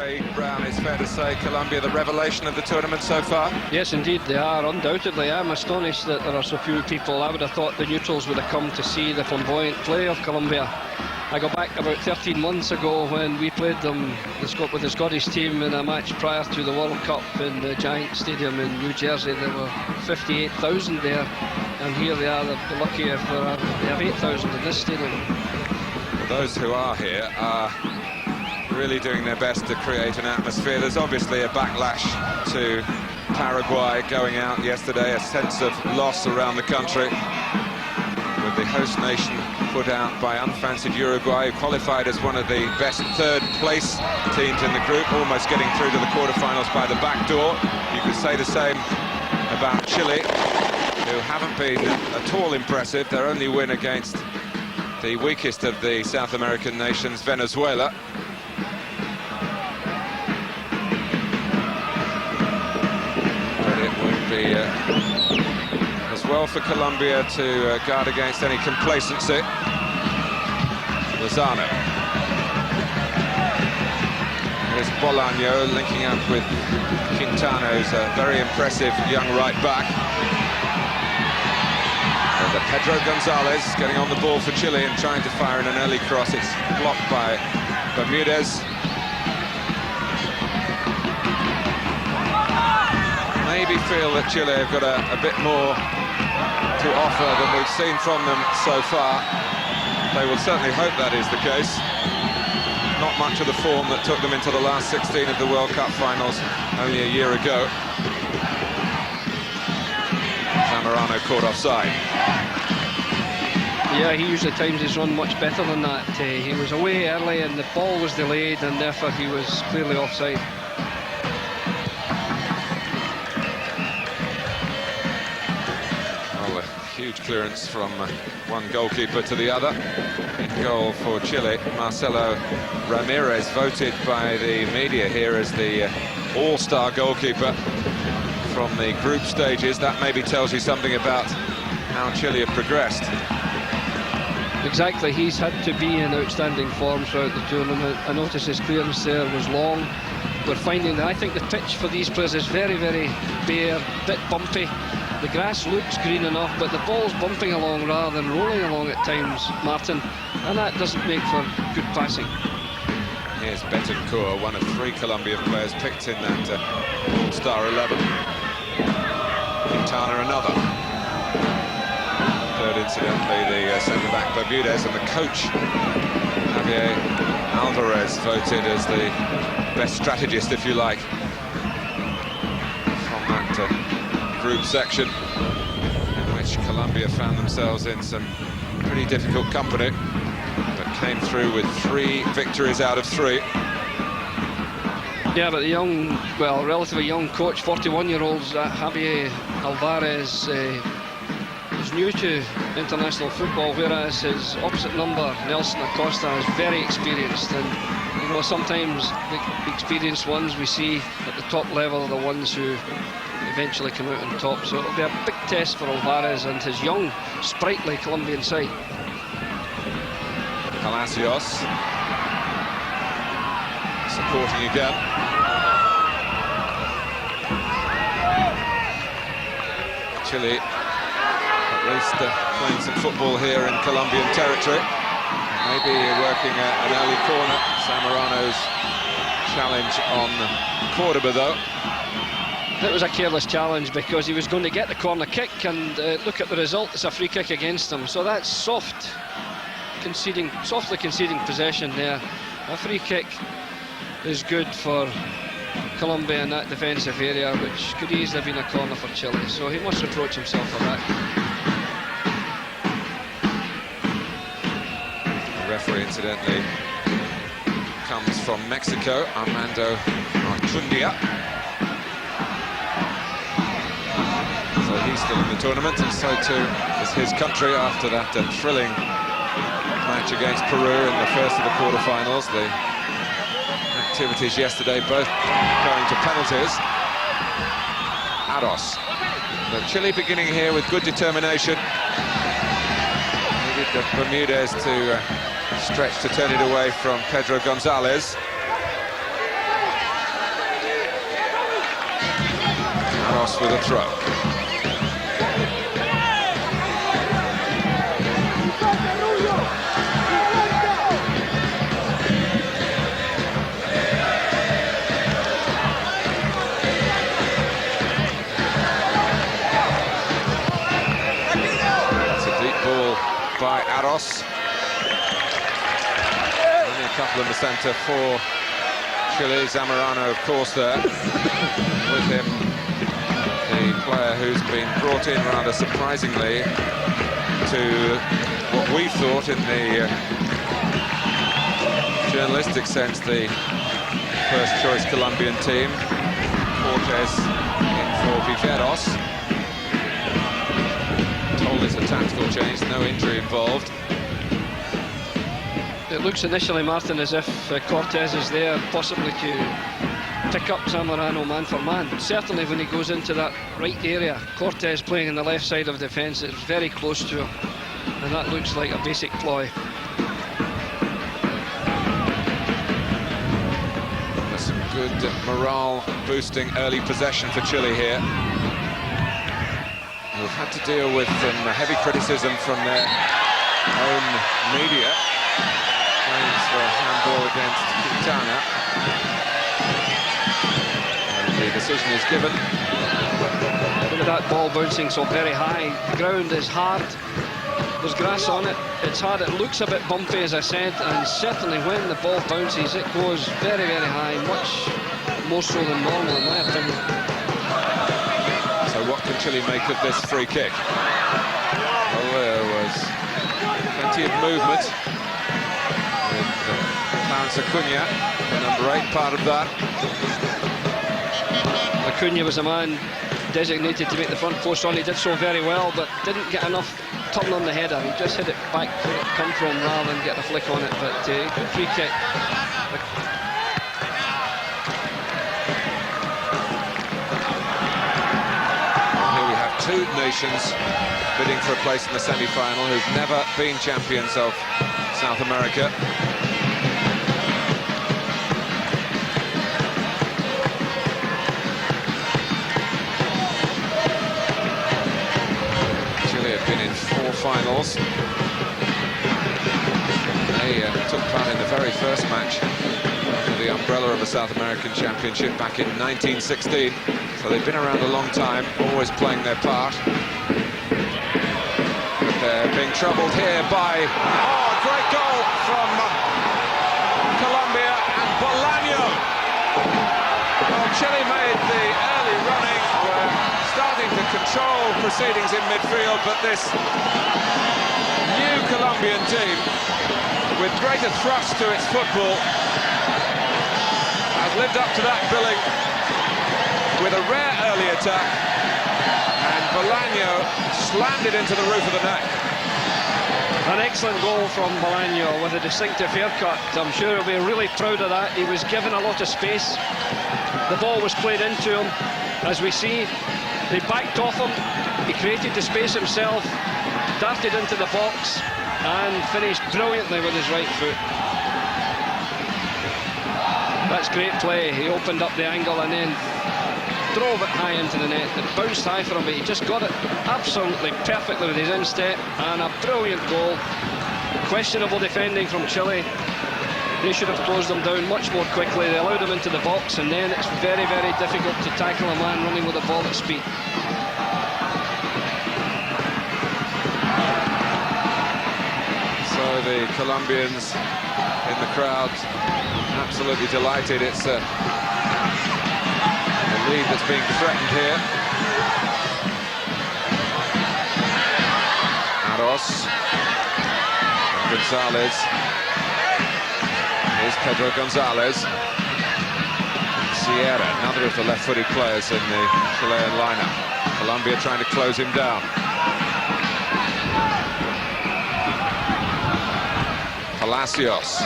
Craig Brown, it's fair to say Colombia the revelation of the tournament so far? Yes, indeed, they are, undoubtedly. I'm astonished that there are so few people. I would have thought the neutrals would have come to see the flamboyant play of Colombia. I go back about 13 months ago when we played them with the Scottish team in a match prior to the World Cup in the Giant Stadium in New Jersey. There were 58,000 there, and here they are. They're lucky if they have 8,000 in this stadium. Well, those who are here are really doing their best to create an atmosphere. There's obviously a backlash to Paraguay going out yesterday, a sense of loss around the country, with the host nation put out by unfancied Uruguay, who qualified as one of the best third-place teams in the group, almost getting through to the quarterfinals by the back door. You could say the same about Chile, who haven't been at all impressive. Their only win against the weakest of the South American nations, Venezuela. But it would be as well for Colombia to guard against any complacency. Lozano. Here's Bolaño linking up with Quintana, who's a very impressive young right back. And Pedro Gonzalez getting on the ball for Chile and trying to fire in an early cross. It's blocked by Bermudez. Maybe feel that Chile have got a bit more to offer than we've seen from them so far. They will certainly hope that is the case. Not much of the form that took them into the last 16 of the World Cup finals only a year ago. Zamorano caught offside. Yeah, he usually times his run much better than that. He was away early and the ball was delayed, and therefore he was clearly offside. Huge clearance from one goalkeeper to the other. In goal for Chile, Marcelo Ramirez, voted by the media here as the all-star goalkeeper from the group stages. That maybe tells you something about how Chile have progressed. Exactly, he's had to be in outstanding form throughout the tournament. I noticed his clearance there was long. We're finding that I think the pitch for these players is very, very bare, a bit bumpy. The grass looks green enough, but the ball's bumping along rather than rolling along at times, Martin, and that doesn't make for good passing. Here's Betancourt, one of 3 Colombian players picked in that All-Star 11. Quintana another. Third, incidentally, the centre-back Bermudez, and the coach, Javier Alvarez, voted as the best strategist, if you like, from that group section, in which Colombia found themselves in some pretty difficult company, but came through with 3 victories out of 3. Yeah, but the young, well, relatively young coach, 41-year-old Javier Alvarez, is new to international football, whereas his opposite number, Nelson Acosta, is very experienced. And you know, sometimes the experienced ones we see at the top level are the ones who eventually come out on top. So it'll be a big test for Alvarez and his young, sprightly Colombian side. Palacios supporting again. Chile at least playing some football here in Colombian territory. Maybe working an early corner. Zamorano's challenge on Cordoba, though. It was a careless challenge because he was going to get the corner kick, and look at the result. It's a free kick against him. So that's softly conceding possession there. A free kick is good for Colombia in that defensive area, which could easily have been a corner for Chile. So he must reproach himself for that. The referee, incidentally, comes from Mexico, Armando Archundia. So he's still in the tournament, and so too is his country after that thrilling match against Peru in the first of the quarterfinals. The activities yesterday both going to penalties. Aros. But Chile beginning here with good determination. Needed Bermudez to stretch to turn it away from Pedro Gonzalez. Aros with a throw. That's a deep ball by Aros. Only a couple in the centre for Chile. Zamorano, of course, there with him, the player who's been brought in rather surprisingly to what we thought in the journalistic sense the first choice Colombian team. Cortés in for Viveros. Told it's a tactical change, no injury involved. It looks initially, Martin, as if Cortés is there possibly to pick up Zamorano man for man, but certainly when he goes into that right area, Cortés playing on the left side of defence, it's very close to him, and that looks like a basic ploy. That's some good morale boosting early possession for Chile here. Who've had to deal with some heavy criticism from their own media. Claims for handball against Quintana. And the decision is given. Look at that ball bouncing so very high. The ground is hard. There's grass on it. It's hard. It looks a bit bumpy, as I said, and certainly when the ball bounces, it goes very, very high, much more so than normal, in my opinion. So what can Chile make of this free kick? Well, there was plenty of movement. Clarence Acuna, number 8, part of that. Acuna was a man designated to make the front post on. He did so very well, but didn't get enough turn on the header. He just hit it back where it come from rather than get a flick on it. But good free kick. Here we have two nations bidding for a place in the semi-final who've never been champions of South America. Finals. They took part in the very first match under the umbrella of the South American Championship back in 1916. So they've been around a long time, always playing their part. But they're being troubled here by a great goal from Colombia and Bolaño. Well, Chile made the early running. Were starting to control proceedings in midfield, but this new Colombian team, with greater thrust to its football, has lived up to that billing with a rare early attack, and Bolaño slammed it into the roof of the net. An excellent goal from Bolaño with a distinctive haircut. I'm sure he'll be really proud of that. He was given a lot of space. The ball was played into him, as we see. They backed off him, he created the space himself, darted into the box and finished brilliantly with his right foot. That's great play. He opened up the angle and then drove it high into the net. It bounced high for him, but he just got it absolutely perfectly with his instep, and a brilliant goal. Questionable defending from Chile. They should have closed them down much more quickly. They allowed him into the box, and then it's very, very difficult to tackle a man running with the ball at speed. So the Colombians in the crowd absolutely delighted. It's a lead that's being threatened here. Aros, Gonzalez. Here's Pedro Gonzalez. Sierra, another of the left-footed players in the Chilean lineup. Colombia trying to close him down. Palacios.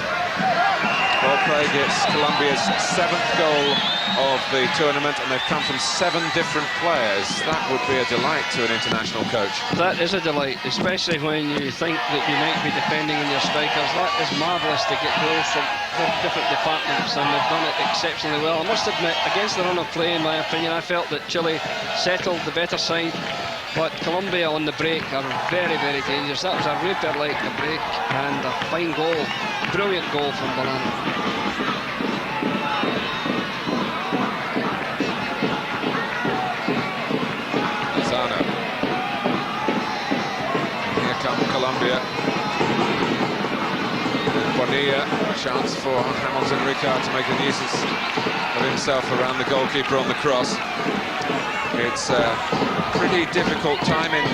Well, Craig, it's Colombia's 7th goal of the tournament, and they've come from 7 different players. That would be a delight to an international coach. That is a delight, especially when you think that you might be depending on your strikers. That is marvellous to get goals from different departments, and they've done it exceptionally well. I must admit, against the run of play, in my opinion, I felt that Chile settled the better side, but Colombia on the break are very, very dangerous. That was a Reaper-like break, and a fine goal, brilliant goal from Varane. Colombia. Bonilla, a chance for Hamilton Ricard to make a nuisance of himself around the goalkeeper on the cross. It's a pretty difficult time in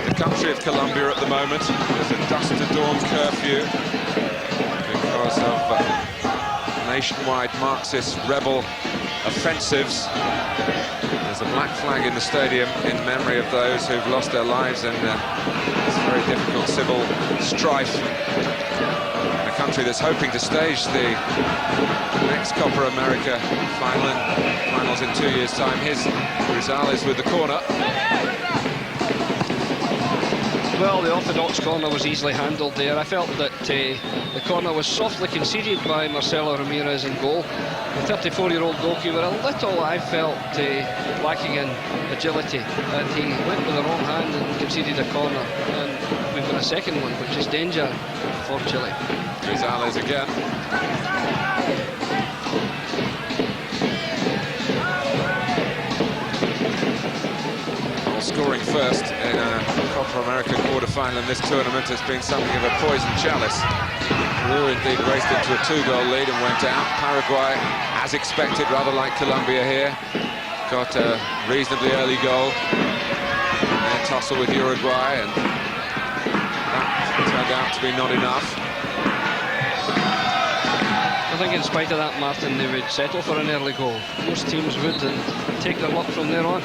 the country of Colombia at the moment. There's a dusk to dawn curfew because of nationwide Marxist rebel offensives. There's a black flag in the stadium in memory of those who've lost their lives in this very difficult civil strife. In a country that's hoping to stage the next Copa America finals in 2 years' time. Here's Rizales with the corner. Well, the orthodox corner was easily handled there. I felt that the corner was softly conceded by Marcelo Ramirez in goal. The 34-year-old goalkeeper, a little, I felt, lacking in agility, and he went with the wrong hand and conceded a corner. And we've got a second one, which is danger for Chile. Rizales again. Scoring first in a Copa America quarter-final in this tournament has been something of a poison chalice. Peru indeed raced into a 2-goal lead and went out. Paraguay, as expected, rather like Colombia here, got a reasonably early goal. Their tussle with Uruguay, and that turned out to be not enough. I think in spite of that, Martin, they would settle for an early goal. Most teams would, and take their luck from there on.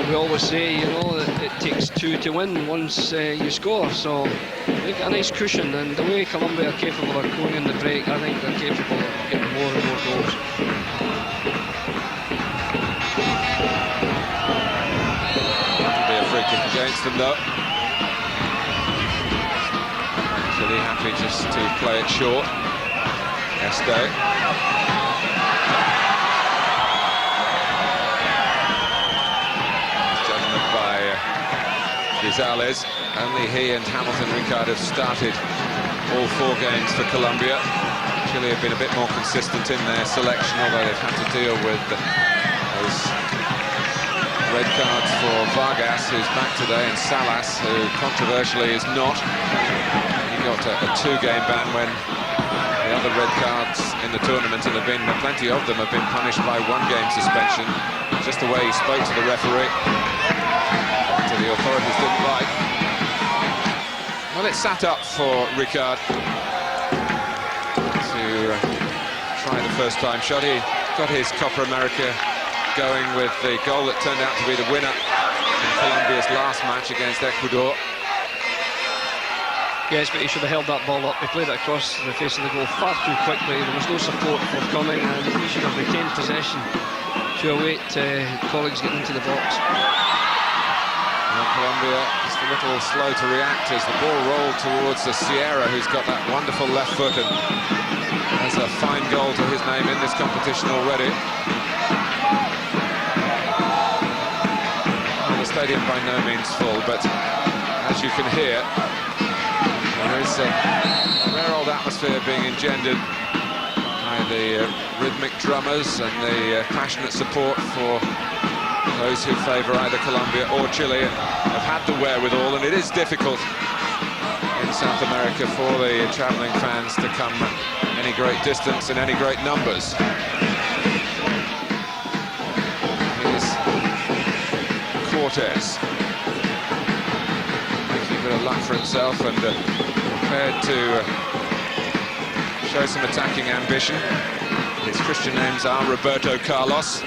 We always say, you know, that it takes 2 to win once you score, so they get a nice cushion, and the way Colombia are capable of going in the break, I think they're capable of getting more and more goals. That'll be a free kick against them, though. Chile happy just to play it short. Este. Rizales, only he and Hamilton Ricard have started all 4 games for Colombia. Chile have been a bit more consistent in their selection, although they've had to deal with those red cards for Vargas, who's back today, and Salas, who controversially is not. He got a 2-game ban when the other red cards in the tournament, and plenty of them have been punished by 1-game suspension. Just the way he spoke to the referee. The authorities didn't like. Well, it sat up for Ricard to try the first-time shot. He got his Copa America going with the goal that turned out to be the winner in Colombia's last match against Ecuador. Yes, but he should have held that ball up. He played it across the face of the goal far too quickly. There was no support forthcoming, and he should have retained possession to await colleagues getting into the box. Colombia just a little slow to react as the ball rolled towards the Sierra, who's got that wonderful left foot, and has a fine goal to his name in this competition already. Well, the stadium by no means full, but as you can hear, there is a rare old atmosphere being engendered by the rhythmic drummers and the passionate support for those who favour either Colombia or Chile, and have had the wherewithal, and it is difficult in South America for the travelling fans to come any great distance and any great numbers. Here's Cortés, making a bit of luck for himself and prepared to show some attacking ambition. His Christian names are Roberto Carlos.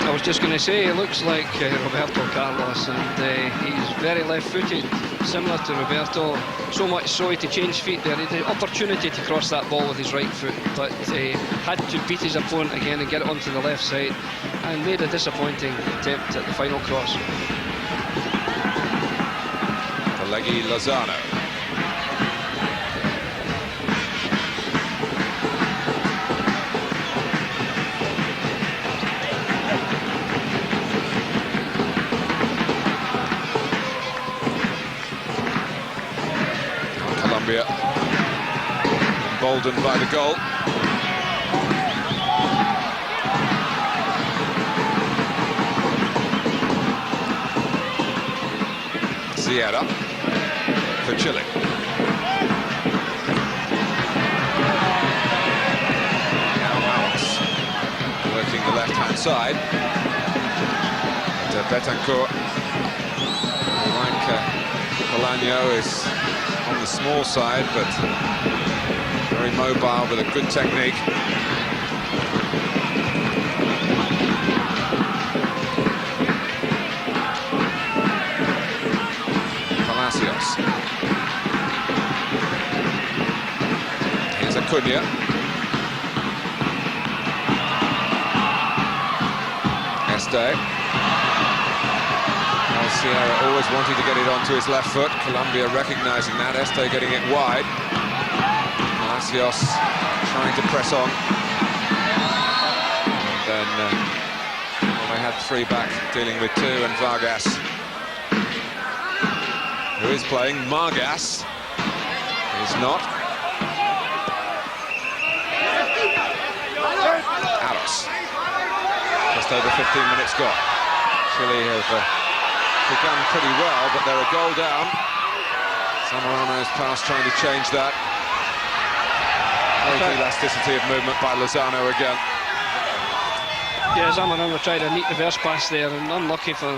I was just going to say, he looks like Roberto Carlos, and he's very left-footed, similar to Roberto, so much so to change feet there. He had the opportunity to cross that ball with his right foot, but had to beat his opponent again and get it onto the left side, and made a disappointing attempt at the final cross. Pelleggi Lozano. Colombia emboldened by the goal. Sierra for Chile. Now Alex working the left-hand side. And Betancourt, like Polanyo, is on the small side, but very mobile with a good technique. Palacios. Here's Acuna. Este. Sierra always wanting to get it onto his left foot. Colombia recognizing that. Este getting it wide. Palacios trying to press on. And then well, they had three back dealing with two, and Vargas, who is playing. Margas is not. Alice. Just over 15 minutes gone. Chile have begun pretty well, but they're a goal down. Zamorano's pass trying to change that. Great elasticity of movement by Lozano again. Yeah, Zamorano tried a neat reverse pass there, and unlucky for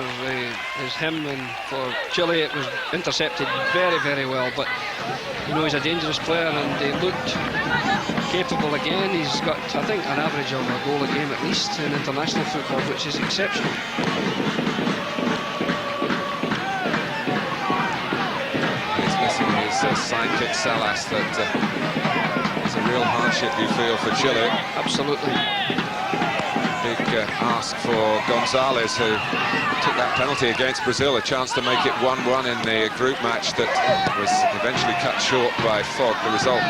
him, and for Chile it was intercepted very, very well. But you know, he's a dangerous player, and he looked capable again. He's got, I think, an average of a goal a game at least in international football, which is exceptional. Sidekick Salas, that is a real hardship, you feel, for Chile. Absolutely. Big ask for Gonzalez, who took that penalty against Brazil, a chance to make it 1-1 in the group match that was eventually cut short by Fogg. The result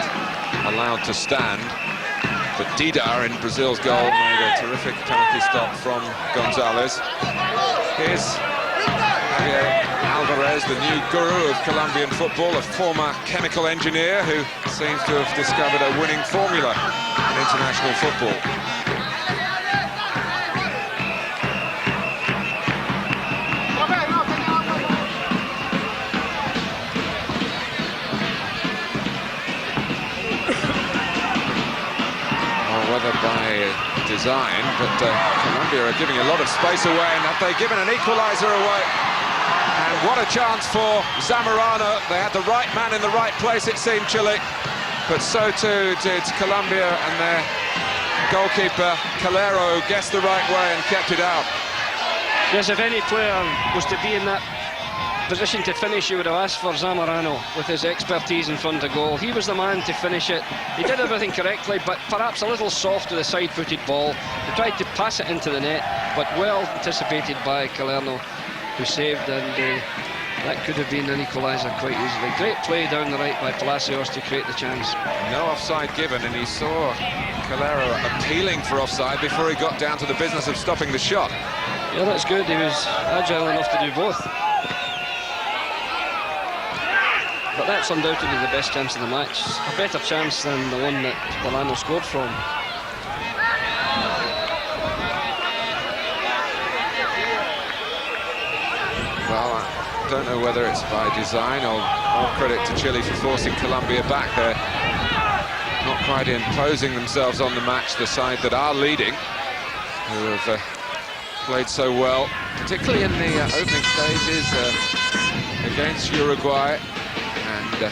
allowed to stand, but Didar in Brazil's goal made a terrific penalty stop from Gonzalez. Here's Javier Alvarez, the new guru of Colombian football, a former chemical engineer who seems to have discovered a winning formula in international football. Whether by design, but Colombia are giving a lot of space away, and have they given an equaliser away? And what a chance for Zamorano. They had the right man in the right place, it seemed, Chile, but so too did Colombia, and their goalkeeper Calero guessed the right way and kept it out. Yes, if any player was to be in that position to finish, you would have asked for Zamorano with his expertise in front of goal. He was the man to finish it. He did everything correctly, but perhaps a little soft with a side-footed ball. He tried to pass it into the net, but well anticipated by Calero, who saved, and that could have been an equaliser quite easily. Great play down the right by Palacios to create the chance. No offside given, and he saw Calero appealing for offside before he got down to the business of stopping the shot. Yeah, that's good. He was agile enough to do both. But that's undoubtedly the best chance of the match. A better chance than the one that Bolano scored from. Well, I don't know whether it's by design or credit to Chile for forcing Colombia back. They're not quite imposing themselves on the match, the side that are leading, who have played so well, particularly in the opening stages against Uruguay. And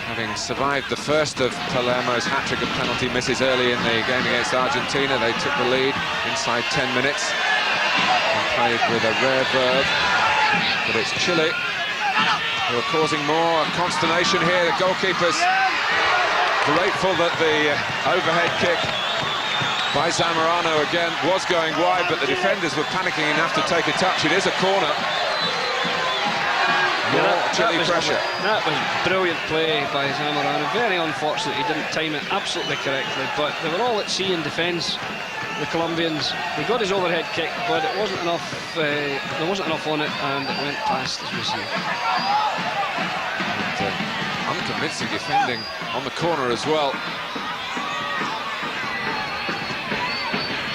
having survived the first of Palermo's hat-trick of penalty misses early in the game against Argentina, they took the lead inside 10 minutes and played with a rare verve. But it's Chile who are causing more consternation here. The goalkeeper's grateful that the overhead kick by Zamorano again was going wide, but the defenders were panicking enough to take a touch. It is a corner. More Chile pressure. That was brilliant play by Zamorano. Very unfortunate he didn't time it absolutely correctly, but they were all at sea in defence, the Colombians. He got his overhead kick, but it wasn't enough. There wasn't enough on it, and it went past, as we see. And, unconvincing defending on the corner as well.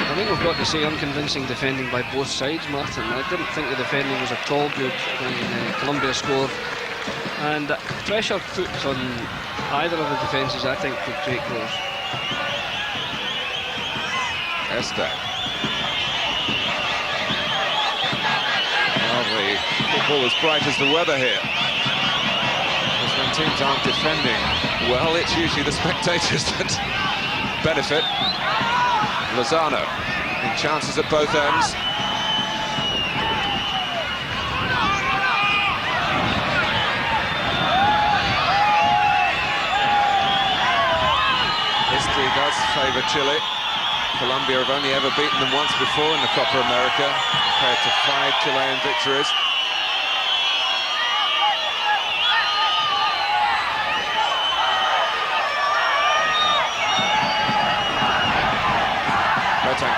I think we've got to say unconvincing defending by both sides, Martin. I didn't think the defending was at all good when Colombia scored. And pressure put on either of the defences, I think, could create goals. Este. Well, the football is bright as the weather here. Because when teams aren't defending well, it's usually the spectators that benefit. Lozano in chances at both ends. History does favour Chile. Colombia have only ever beaten them once before in the Copa America, compared to 5 Chilean victories.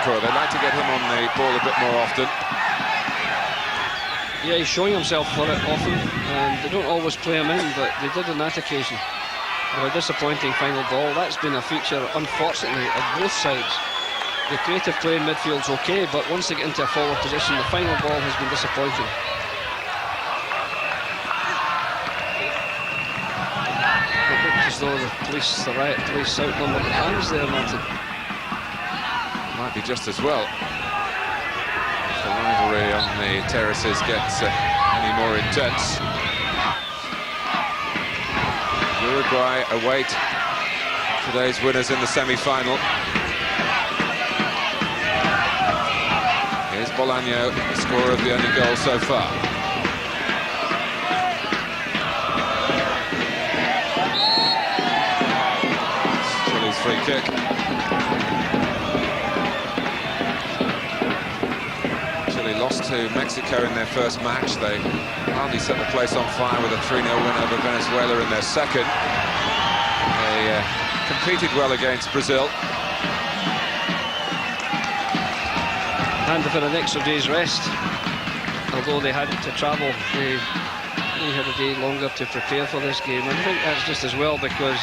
They'd like to get him on the ball a bit more often. Yeah, he's showing himself for it often, and they don't always play him in, but they did on that occasion. With a disappointing final ball, that's been a feature, unfortunately, of both sides. The creative play in midfield's okay, but once they get into a forward position, the final ball has been disappointing. It looked as though the riot police outnumbered the fans there, Martin. Might be just as well. If the rivalry on the terraces gets any more intense. Uruguay await today's winners in the semi-final. Here's Bolaño, the scorer of the only goal so far. Chile's free kick. Lost to Mexico in their first match. They hardly set the place on fire with a 3-0 win over Venezuela in their second. They competed well against Brazil. And they've had an extra day's rest. Although they had to travel, they had a day longer to prepare for this game. And I think that's just as well, because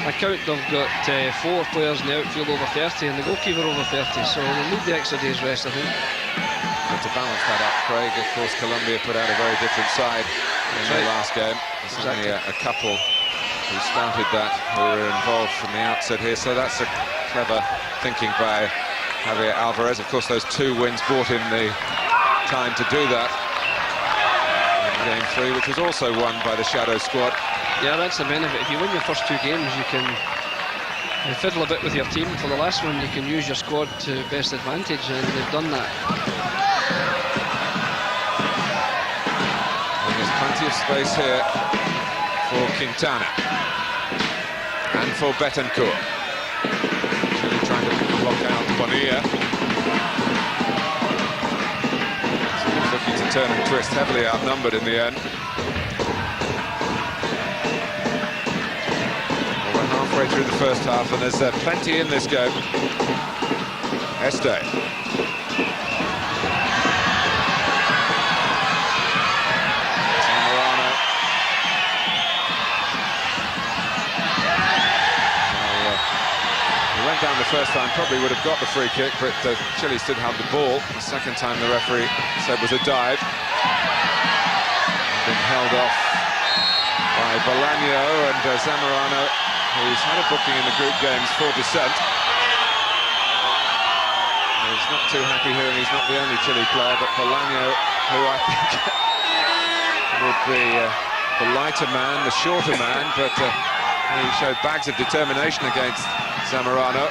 I count they've got 4 players in the outfield over 30 and the goalkeeper over 30, so they need the extra day's rest, I think. But to balance that up, Craig, of course, Colombia put out a very different side in their last game. There's only a couple who started that who were involved from the outset here, so that's a clever thinking by Javier Alvarez. Of course, those 2 wins bought him the time to do that in game 3, which was also won by the Shadow squad. Yeah, that's the benefit. If you win your first 2 games, you can fiddle a bit with your team. For the last one, you can use your squad to best advantage, and they've done that. Plenty of space here for Quintana and for Betancourt. Chile trying to block out Bonilla. So he's looking to turn and twist, heavily outnumbered in the end. Well, we're halfway through the first half and there's plenty in this game. Este. Down the first time, probably would have got the free kick, but Chile still had the ball. The second time the referee said was a dive. Been held off by Bolaño, and Zamorano, who's had a booking in the group games for dissent. He's not too happy here, and he's not the only Chile player, but Bolaño, who I think would be the lighter man, the shorter man, but he showed bags of determination against Zamorano.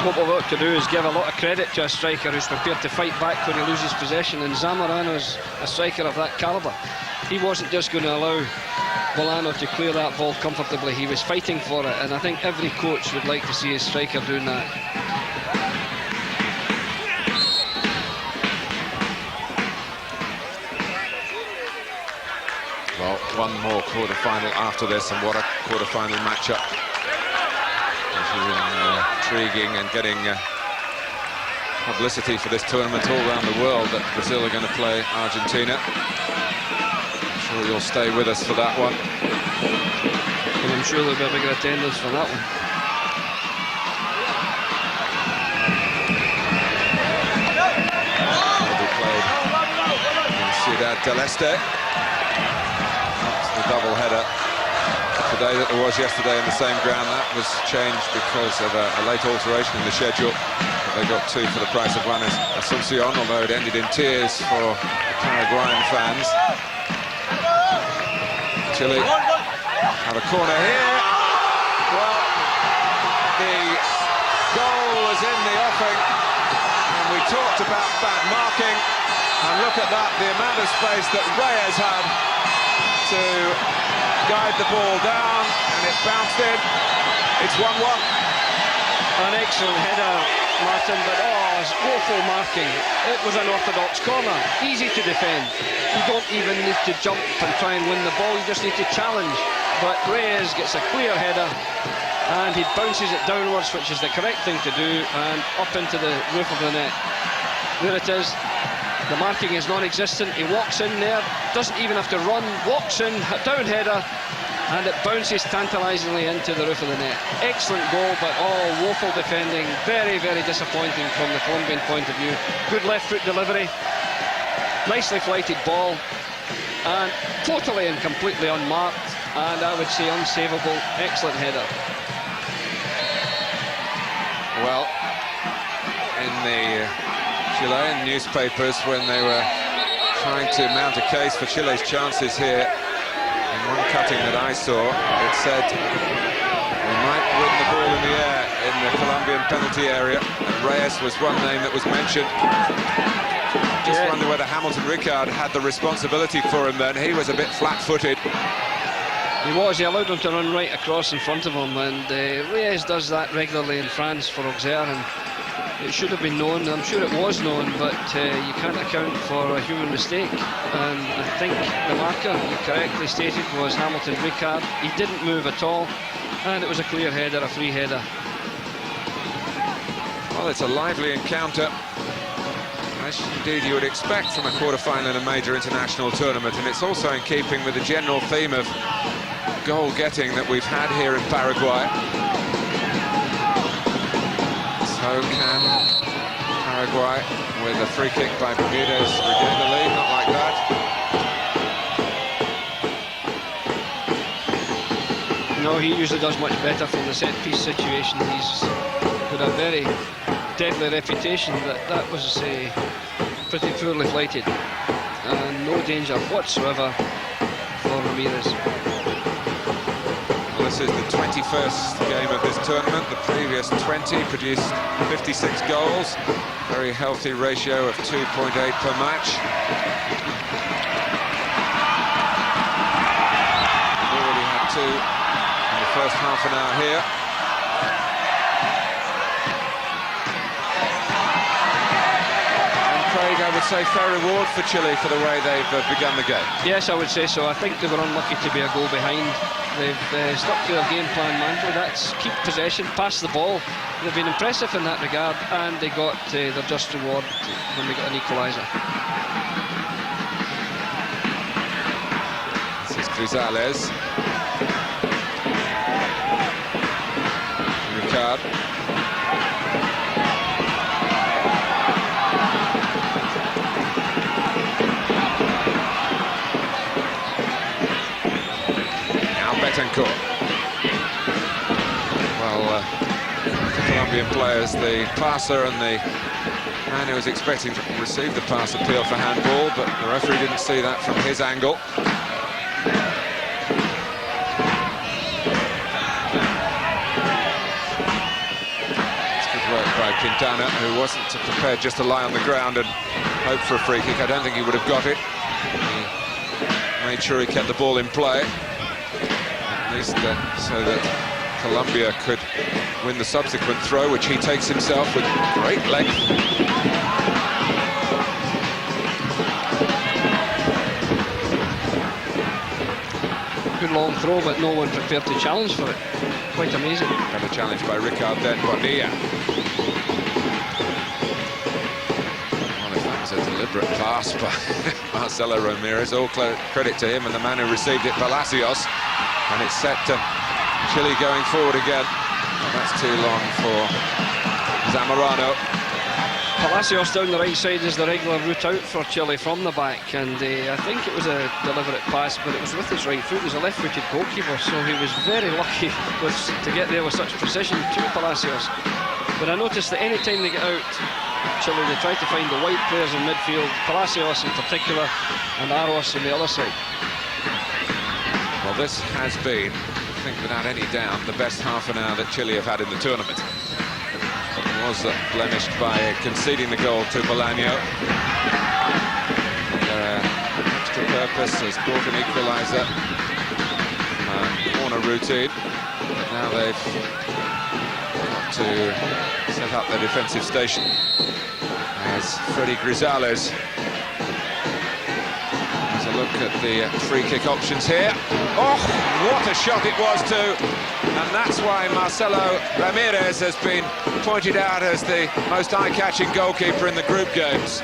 what we've got to do is give a lot of credit to a striker who's prepared to fight back when he loses possession, and Zamorano's a striker of that calibre. He wasn't just going to allow Bolano to clear that ball comfortably, he was fighting for it, and I think every coach would like to see his striker doing that. Well, one more quarter-final after this, and what a quarter-final matchup. This is intriguing and getting publicity for this tournament all around the world, that Brazil are going to play Argentina. I'm sure you'll stay with us for that one. And I'm sure there'll be a bigger attendance for that one. Will be played in Ciudad del Este. Double header today that there was yesterday in the same ground. That was changed because of a late alteration in the schedule. They got two for the price of one as Asuncion, although it ended in tears for the Paraguayan fans. Chile had a corner here. Well, the goal was in the offing, and we talked about bad marking. And look at that, the amount of space that Reyes had to guide the ball down, and it bounced in. It's 1-1. An excellent header, Martin, but it's woeful marking. It was an orthodox corner, easy to defend. You don't even need to jump and try and win the ball, you just need to challenge. But Reyes gets a clear header, and he bounces it downwards, which is the correct thing to do, and up into the roof of the net. There it is. The marking is non-existent. He walks in there, doesn't even have to run, walks in, down header, and it bounces tantalisingly into the roof of the net. Excellent goal, but woeful defending. Very, very disappointing from the Colombian point of view. Good left foot delivery, nicely flighted ball, and totally and completely unmarked, and I would say unsavable. Excellent header. Well, in the Chilean newspapers, when they were trying to mount a case for Chile's chances here, in one cutting that I saw, it said we might win the ball in the air in the Colombian penalty area, and Reyes was one name that was mentioned. Just wonder whether Hamilton Ricard had the responsibility for him then. He was a bit flat-footed. He allowed him to run right across in front of him, and Reyes does that regularly in France for Auxerre, and it should have been known. I'm sure it was known, but you can't account for a human mistake. And I think the marker, you correctly stated, was Hamilton Ricard. He didn't move at all, and it was a clear header, a free header. Well, it's a lively encounter, as indeed you would expect from a quarter-final in a major international tournament, and it's also in keeping with the general theme of goal-getting that we've had here in Paraguay. So can Paraguay, with a free kick by Bermudez, regain the lead? Not like that. No, he usually does much better from the set-piece situation. He's got a very deadly reputation, but that was pretty poorly flighted. And no danger whatsoever for Ramirez. This is the 21st game of this tournament. The previous 20 produced 56 goals. Very healthy ratio of 2.8 per match. We've already had two in the first half an hour here. And Craig, I would say fair reward for Chile for the way they've begun the game. Yes, I would say so. I think they were unlucky to be a goal behind. They've stuck to their game plan manfully. That's keep possession, pass the ball. They've been impressive in that regard, and they got their just reward when they got an equaliser. This is Grisales. Ricard. Betancourt. Well, the Colombian players, the passer and the man who was expecting to receive the pass appeal for handball, but the referee didn't see that from his angle. It's good work Quintana, who wasn't prepared just to lie on the ground and hope for a free kick. I don't think he would have got it. He made sure he kept the ball in play, at least so that Colombia could win the subsequent throw, which he takes himself with great length. Good long throw, but no one prepared to challenge for it. Quite amazing. And a challenge by Ricard then Bonilla. Well, if that was a deliberate pass by Marcelo Ramirez, all credit to him and the man who received it, Palacios. And it's set to Chile going forward again. And that's too long for Zamorano. Palacios down the right side is the regular route out for Chile from the back, and I think it was a deliberate pass, but it was with his right foot. He was a left-footed goalkeeper, so he was very lucky to get there with such precision to Palacios. But I noticed that any time they get out, Chile, they try to find the wide players in midfield, Palacios in particular, and Aros on the other side. Well, this has been, I think without any doubt, the best half an hour that Chile have had in the tournament. Was blemished by conceding the goal to Bolaño. Their extra purpose has brought an equaliser, corner routine. But now they've got to set up their defensive station as Freddy Grisales has a look at the free kick options here. Oh, what a shot it was too! And that's why Marcelo Ramirez has been pointed out as the most eye-catching goalkeeper in the group games.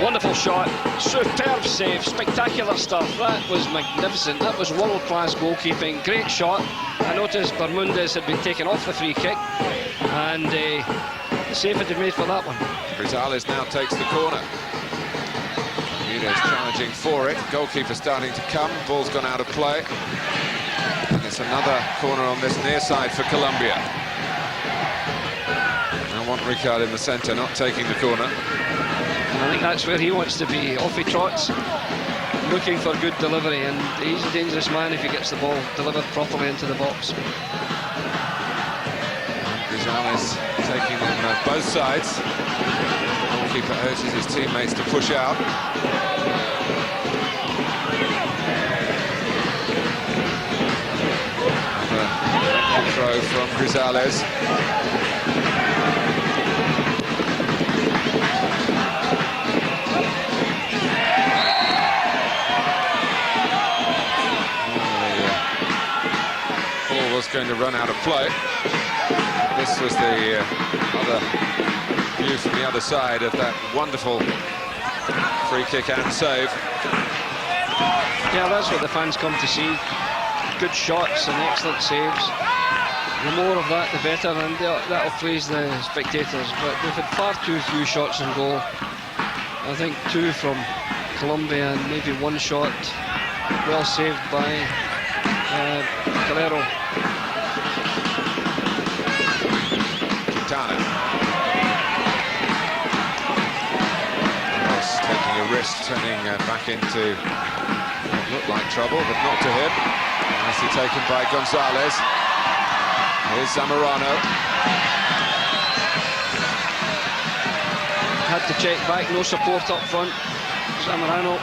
Wonderful shot, superb save, spectacular stuff. That was magnificent. That was world-class goalkeeping. Great shot. I noticed Bermúdez had been taken off the free kick, and the save had been made for that one. Grisales now takes the corner. Bermúdez challenging for it. Goalkeeper starting to come. Ball's gone out of play. It's another corner on this near side for Colombia. I want Ricard in the centre, not taking the corner. And I think that's where he wants to be. Off he trots, looking for good delivery, and he's a dangerous man if he gets the ball delivered properly into the box. Grisales taking them both sides. The goalkeeper urges his teammates to push out. Throw from Grisales. Ball was going to run out of play. This was the other view from the other side of that wonderful free kick and save. Yeah, that's what the fans come to see. Good shots and excellent saves. The more of that, the better, and that'll please the spectators. But we've had far too few shots on goal. I think 2 from Colombia and maybe 1 shot well saved by Calero. Quintana. Ross taking a risk, turning back into what looked like trouble, but not to him. Nicely taken by Gonzalez. Here's Zamorano. Had to check back, no support up front. Zamorano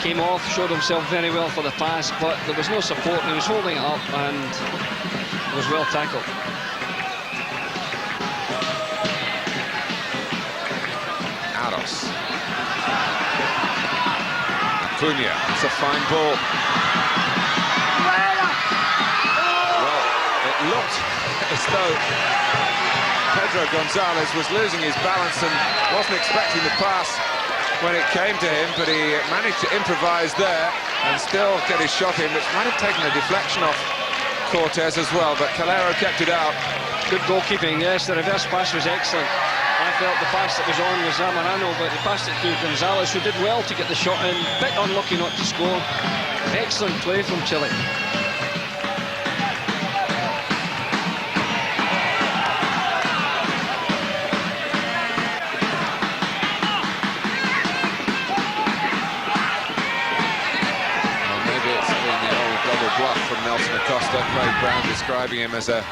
came off, showed himself very well for the pass, but there was no support. He was holding it up and it was well tackled. Aros. Acuna, it's a fine ball. Looked as though Pedro Gonzalez was losing his balance and wasn't expecting the pass when it came to him, but he managed to improvise there and still get his shot in, which might have taken a deflection off Cortez as well, but Calero kept it out. Good goalkeeping, yes, the reverse pass was excellent. I felt the pass that was on was Zamorano, but he passed it to Gonzalez, who did well to get the shot in. Bit unlucky not to score. Excellent play from Chile. From Nelson Acosta, Craig Brown describing him as a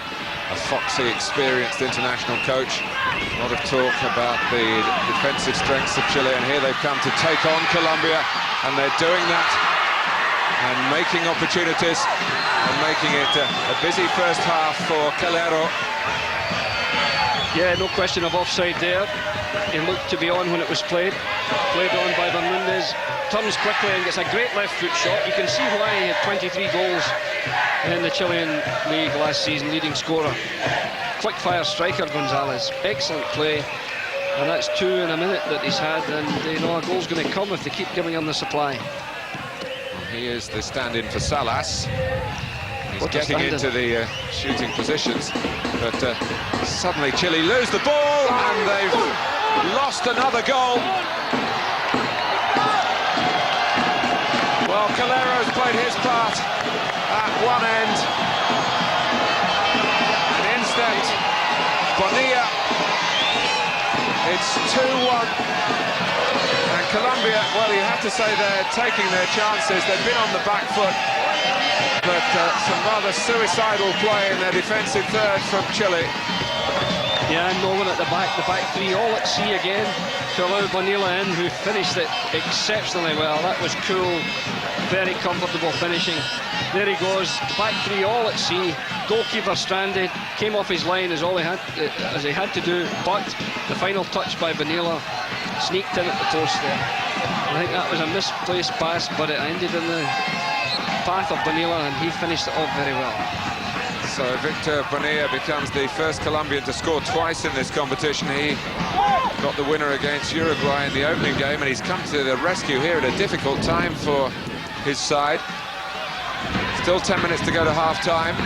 a foxy, experienced international coach. A lot of talk about the defensive strengths of Chile, and here they've come to take on Colombia, and they're doing that and making opportunities and making it a busy first half for Calero. Yeah, no question of offside there. He looked to be on when it was played. Played on by Bermúdez. Turns quickly and gets a great left foot shot. You can see why he had 23 goals in the Chilean league last season, leading scorer. Quick fire striker, Gonzalez. Excellent play. And that's 2 in a minute that he's had, and you know a goal's going to come if they keep giving him the supply. He is the stand-in for Salas. He's getting into the shooting positions, but suddenly Chile lose the ball, and they've lost another goal. Well, Calero's played his part at one end, and instead, Bonilla, it's 2-1. And Colombia, well, you have to say they're taking their chances. They've been on the back foot, but some rather suicidal play in their defensive third from Chile. Yeah, no one at the back three all at sea again to allow Bonilla in, who finished it exceptionally well. That was cool, very comfortable finishing. There he goes, back three all at sea. Goalkeeper stranded, came off his line as he had to do, but the final touch by Bonilla sneaked in at the post there. I think that was a misplaced pass, but it ended in the path of Bonilla, and he finished it off very well. So Victor Bonilla becomes the first Colombian to score twice in this competition. He got the winner against Uruguay in the opening game, and he's come to the rescue here at a difficult time for his side. Still 10 minutes to go to half-time.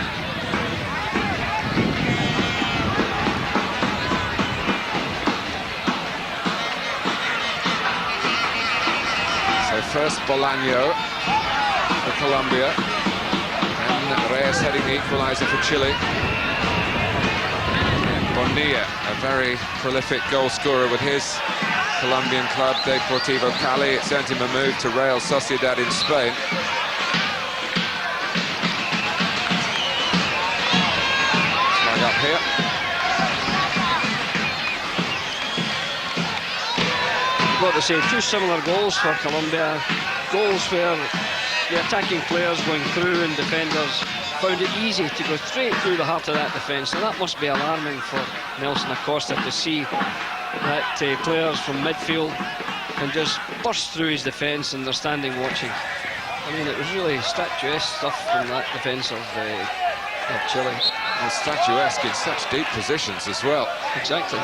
So first Bolaño for Colombia, and Reyes heading the equaliser for Chile. And Bonilla, a very prolific goal scorer with his Colombian club, Deportivo Cali. It's earned him a move to Real Sociedad in Spain. Flag up here. I've got to say, 2 similar goals for Colombia. Goals where the attacking players going through and defenders found it easy to go straight through the heart of that defence. And that must be alarming for Nelson Acosta to see that players from midfield can just burst through his defence and they're standing watching. I mean, it was really statuesque stuff from that defence of Chile. Well, statuesque in such deep positions as well. Exactly.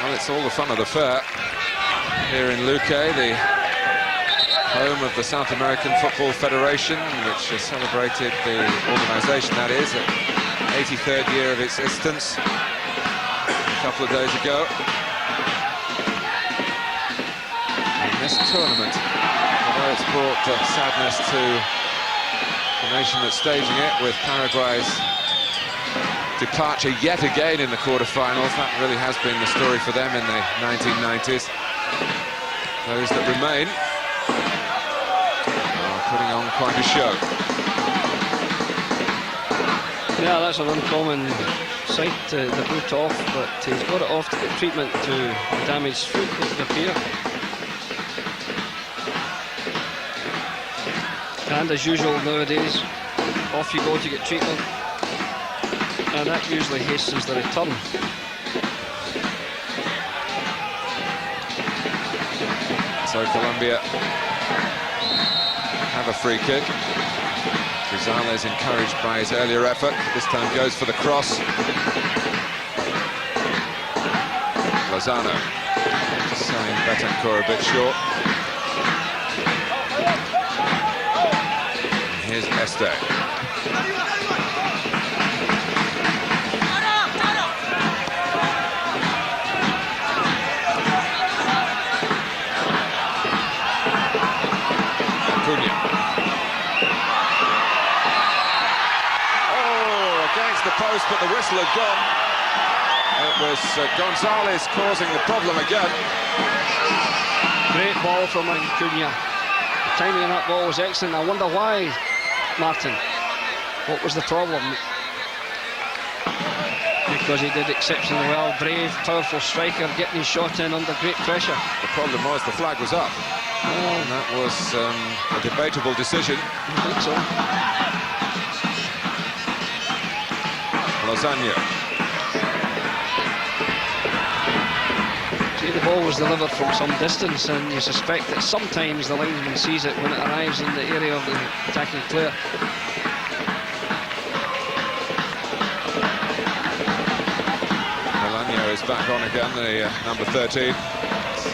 Well, it's all the fun of the fair here in Luque, the home of the South American Football Federation, which has celebrated the organisation, that is, at 83rd year of its existence a couple of days ago. And this tournament, although it's brought sadness to the nation that's staging it, with Paraguay's departure yet again in the quarter-finals, that really has been the story for them in the 1990s. Those that remain are putting on quite a show. Yeah, that's an uncommon sight, the boot off, but he's got it off to get treatment to the damaged foot, it would appear. And as usual nowadays, off you go to get treatment. And that usually hastens the return. So Colombia have a free kick. Gonzalez, encouraged by his earlier effort, this time goes for the cross. Lozano just selling Betancourt a bit short. And here's Este. The post, but the whistle had gone. It was Gonzalez causing the problem again. Great ball from Acuna. The timing on that ball was excellent. I wonder why, Martin. What was the problem? Because he did exceptionally well. Brave, powerful striker, getting his shot in under great pressure. The problem was the flag was up. And that was a debatable decision. I think so. Lozano. See, the ball was delivered from some distance, and you suspect that sometimes the linesman sees it when it arrives in the area of the attacking player. Is back on again, the number 13. So,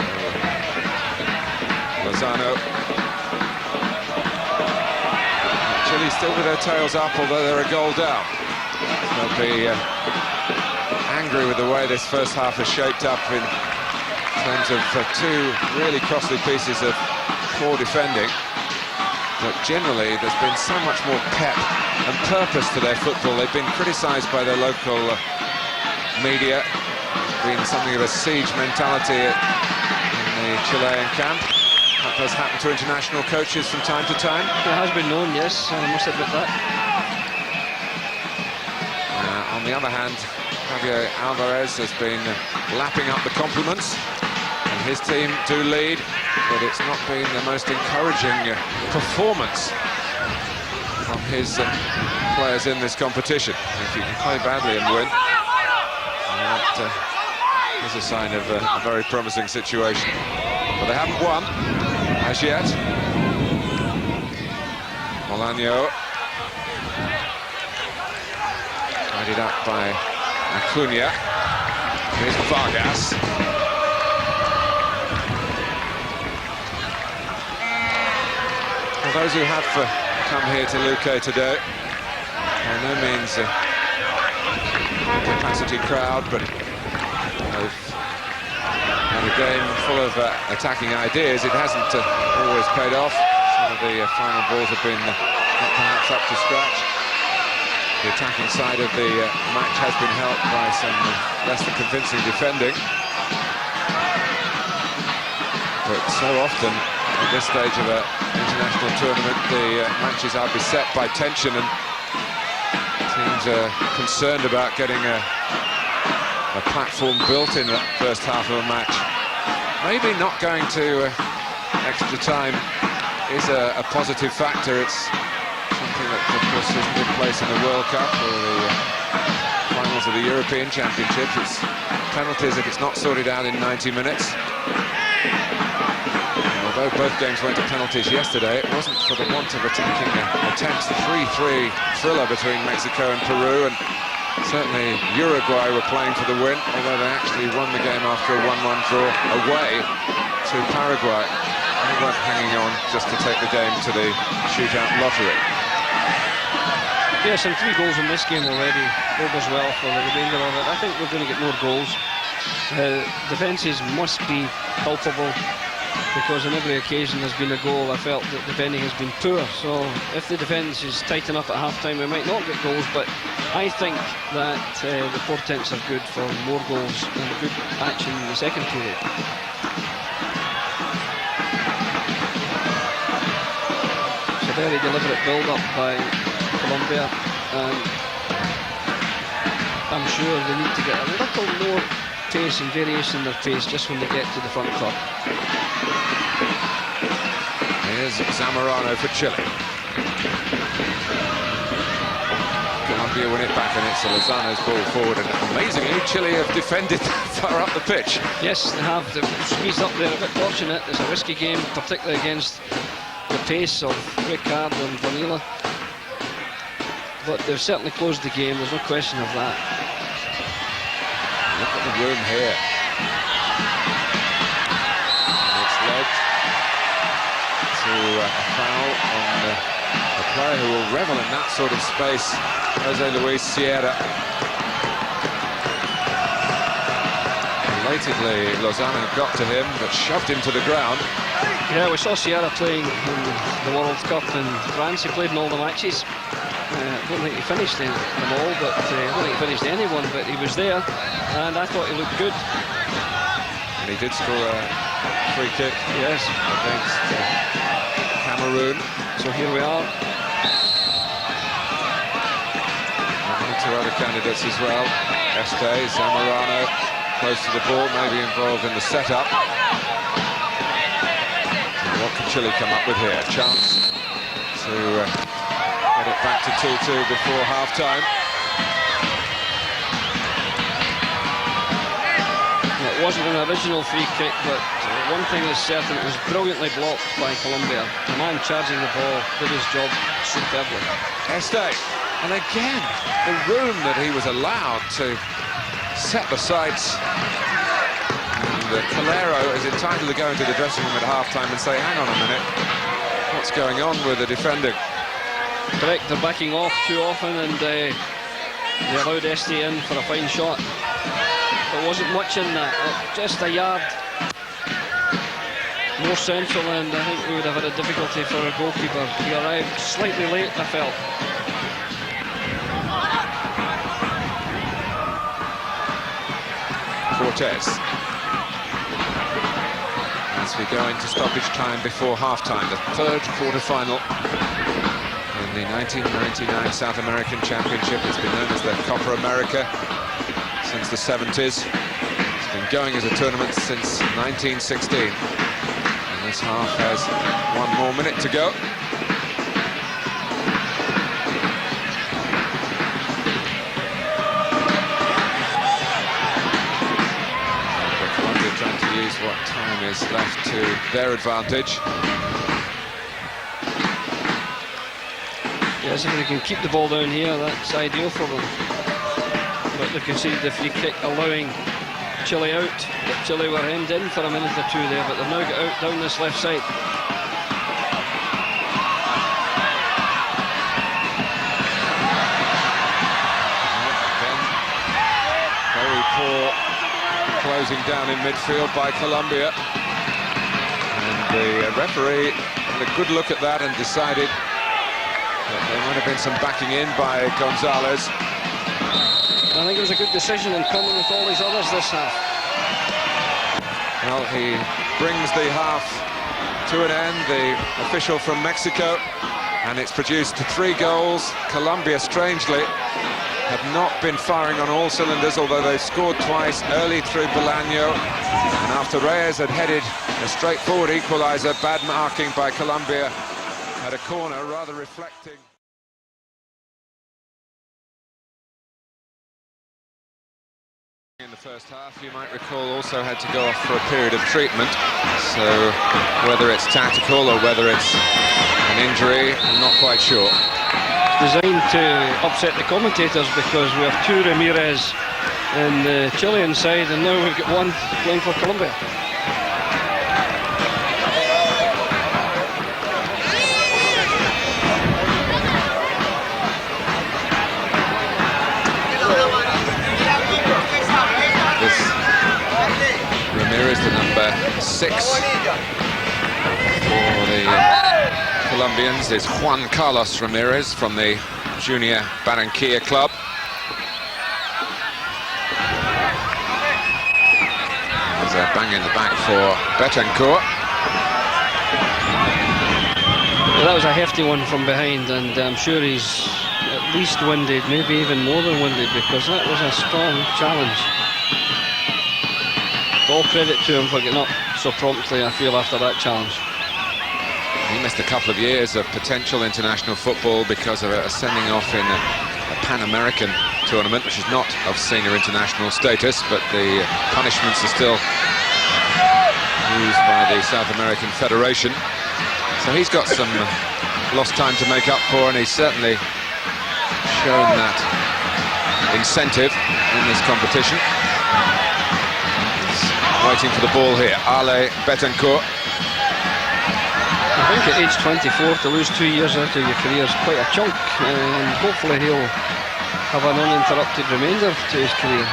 Lozano. Chile still with their tails up, although they're a goal down. They'll be angry with the way this first half has shaped up in terms of two really costly pieces of poor defending. But generally, there's been so much more pep and purpose to their football. They've been criticised by their local media. Been something of a siege mentality in the Chilean camp. That does happen to international coaches from time to time. It has been known, yes, I must admit that. On the other hand, Javier Alvarez has been lapping up the compliments, and his team do lead, but it's not been the most encouraging performance from his players in this competition. If you can play badly and win, that is a sign of a very promising situation. But they haven't won as yet. Molano. Tidied up by Acuna. Here's Vargas. For those who have come here to Luque today, by no means a capacity crowd, but they've had a game full of attacking ideas. It hasn't always paid off. Some of the final balls have been not perhaps up to scratch. The attacking side of the match has been helped by some less than convincing defending. But so often at this stage of an international tournament, the matches are beset by tension, and teams are concerned about getting a platform built in the first half of a match. Maybe not going to extra time is a positive factor. It's something that, of course, isn't in place in the World Cup or the finals of the European Championships. It's penalties if it's not sorted out in 90 minutes. And although both games went to penalties yesterday, it wasn't for the want of attacking attempts. The 3-3 thriller between Mexico and Peru, and certainly Uruguay were playing for the win, although they actually won the game after a 1-1 draw away to Paraguay. They weren't hanging on just to take the game to the shootout lottery. Yes, and 3 goals in this game already. All goes well for the remainder of it. I think we're going to get more goals. Defences must be culpable, because on every occasion there's been a goal. I felt that defending has been poor, so if the defence is tight enough at half-time, we might not get goals, but I think that the portents are good for more goals and good action in the second period. It's a very deliberate build-up by Colombia, and I'm sure they need to get a little more pace and variation in their pace just when they get to the front third. Here's Zamorano for Chile. Colombia win it back, and it's Lozano's ball forward, and amazingly Chile have defended far up the pitch. Yes, they have. They've squeezed up there, a bit fortunate. It's a risky game, particularly against the pace of Ricardo and Vanilla. But they've certainly closed the game, there's no question of that. Look at the room here. And it's led to a foul on a player who will revel in that sort of space, Jose Luis Sierra. Belatedly, Lozano got to him, but shoved him to the ground. Yeah, we saw Sierra playing in the World Cup in France. He played in all the matches. I don't think he finished them all, but I don't think he finished anyone, but he was there, and I thought he looked good. And he did score a free kick, yes, against Cameroon. So here we are. And two other candidates as well. Este, Zamorano, close to the ball, maybe involved in the setup. And what can Chile come up with here? A chance to get it back to 2-2 before half-time. It wasn't an original free kick, but one thing is certain, it was brilliantly blocked by Colombia. The man charging the ball did his job superbly. Este, and again, the room that he was allowed to set the sights. And Calero is entitled to go into the dressing room at half-time and say, hang on a minute, what's going on with the defending? Correct, they're backing off too often, and they allowed Este in for a fine shot. There wasn't much in that, just a yard more central, and I think we would have had a difficulty for a goalkeeper. He arrived slightly late, I felt. Cortez. As we go into stoppage time before half-time, the third quarter-final in the 1999 South American Championship. It's been known as the Copa America since the 70s. It's been going as a tournament since 1916. And this half has one more minute to go. Colombia trying to use what time is left to their advantage. Yes, if they can keep the ball down here, that's ideal for them. But they conceded the free kick, allowing Chile out. Chile were hemmed in for a minute or two there, but they've now got out down this left side. Then very poor closing down in midfield by Colombia. And the referee had a good look at that and decided that there might have been some backing in by Gonzalez. I think it was a good decision in common with all these others this half. Well, he brings the half to an end, the official from Mexico, and it's produced 3 goals. Colombia, strangely, have not been firing on all cylinders, although they've scored twice early through Bolaño. And after Reyes had headed a straightforward equaliser, bad marking by Colombia at a corner, rather reflecting. In the first half, you might recall, also had to go off for a period of treatment. So whether it's tactical or whether it's an injury, I'm not quite sure. Designed to upset the commentators, because we have 2 Ramirez in the Chilean side, and now we've got 1 playing for Colombia. Ramirez, the number 6 for the Colombians, is Juan Carlos Ramirez from the Junior Barranquilla club. There's a bang in the back for Betancourt. Well, that was a hefty one from behind, and I'm sure he's at least winded, maybe even more than winded, because that was a strong challenge. All credit to him for getting up so promptly, I feel, after that challenge. He missed a couple of years of potential international football because of a sending off in a Pan-American tournament, which is not of senior international status, but the punishments are still used by the South American Federation. So he's got some lost time to make up for, and he's certainly shown that incentive in this competition. Waiting for the ball here, Ale Betancourt. I think at age 24 to lose 2 years out of your career is quite a chunk, and hopefully he'll have an uninterrupted remainder to his career.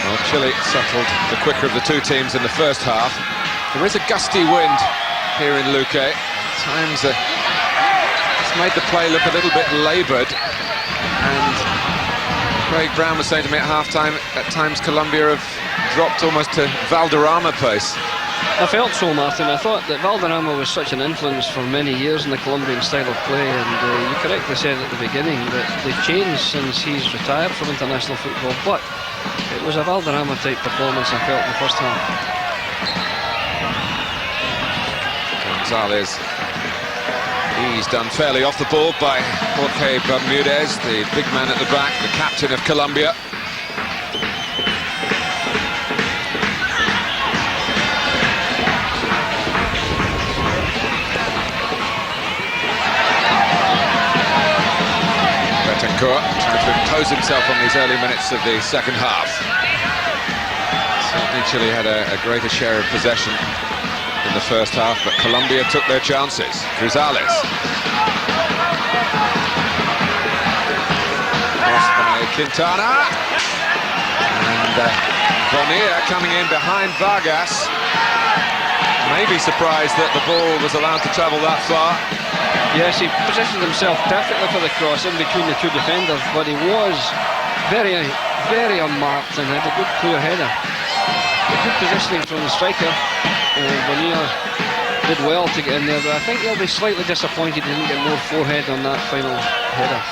Well, Chile settled the quicker of the 2 teams in the first half. There is a gusty wind here in Luque. At times it's made the play look a little bit laboured, and Craig Brown was saying to me at half-time, at times Colombia have dropped almost to Valderrama pace. I felt so, Martin. I thought that Valderrama was such an influence for many years in the Colombian style of play, and you correctly said at the beginning that they've changed since he's retired from international football, but it was a Valderrama type performance I felt in the first half. Gonzalez eased unfairly off the ball by Jorge Bermudez, the big man at the back, the captain of Colombia. Trying to impose himself on these early minutes of the second half. Certainly Chile had a greater share of possession in the first half, but Colombia took their chances. Grisales. Crossed by Quintana. And Bonilla coming in behind Vargas. Maybe surprised that the ball was allowed to travel that far. Yes, he positioned himself perfectly for the cross in between the two defenders, but he was very, very unmarked and had a good clear header. Good positioning from the striker. Bonilla did well to get in there, but I think he'll be slightly disappointed he didn't get more forehead on that final header.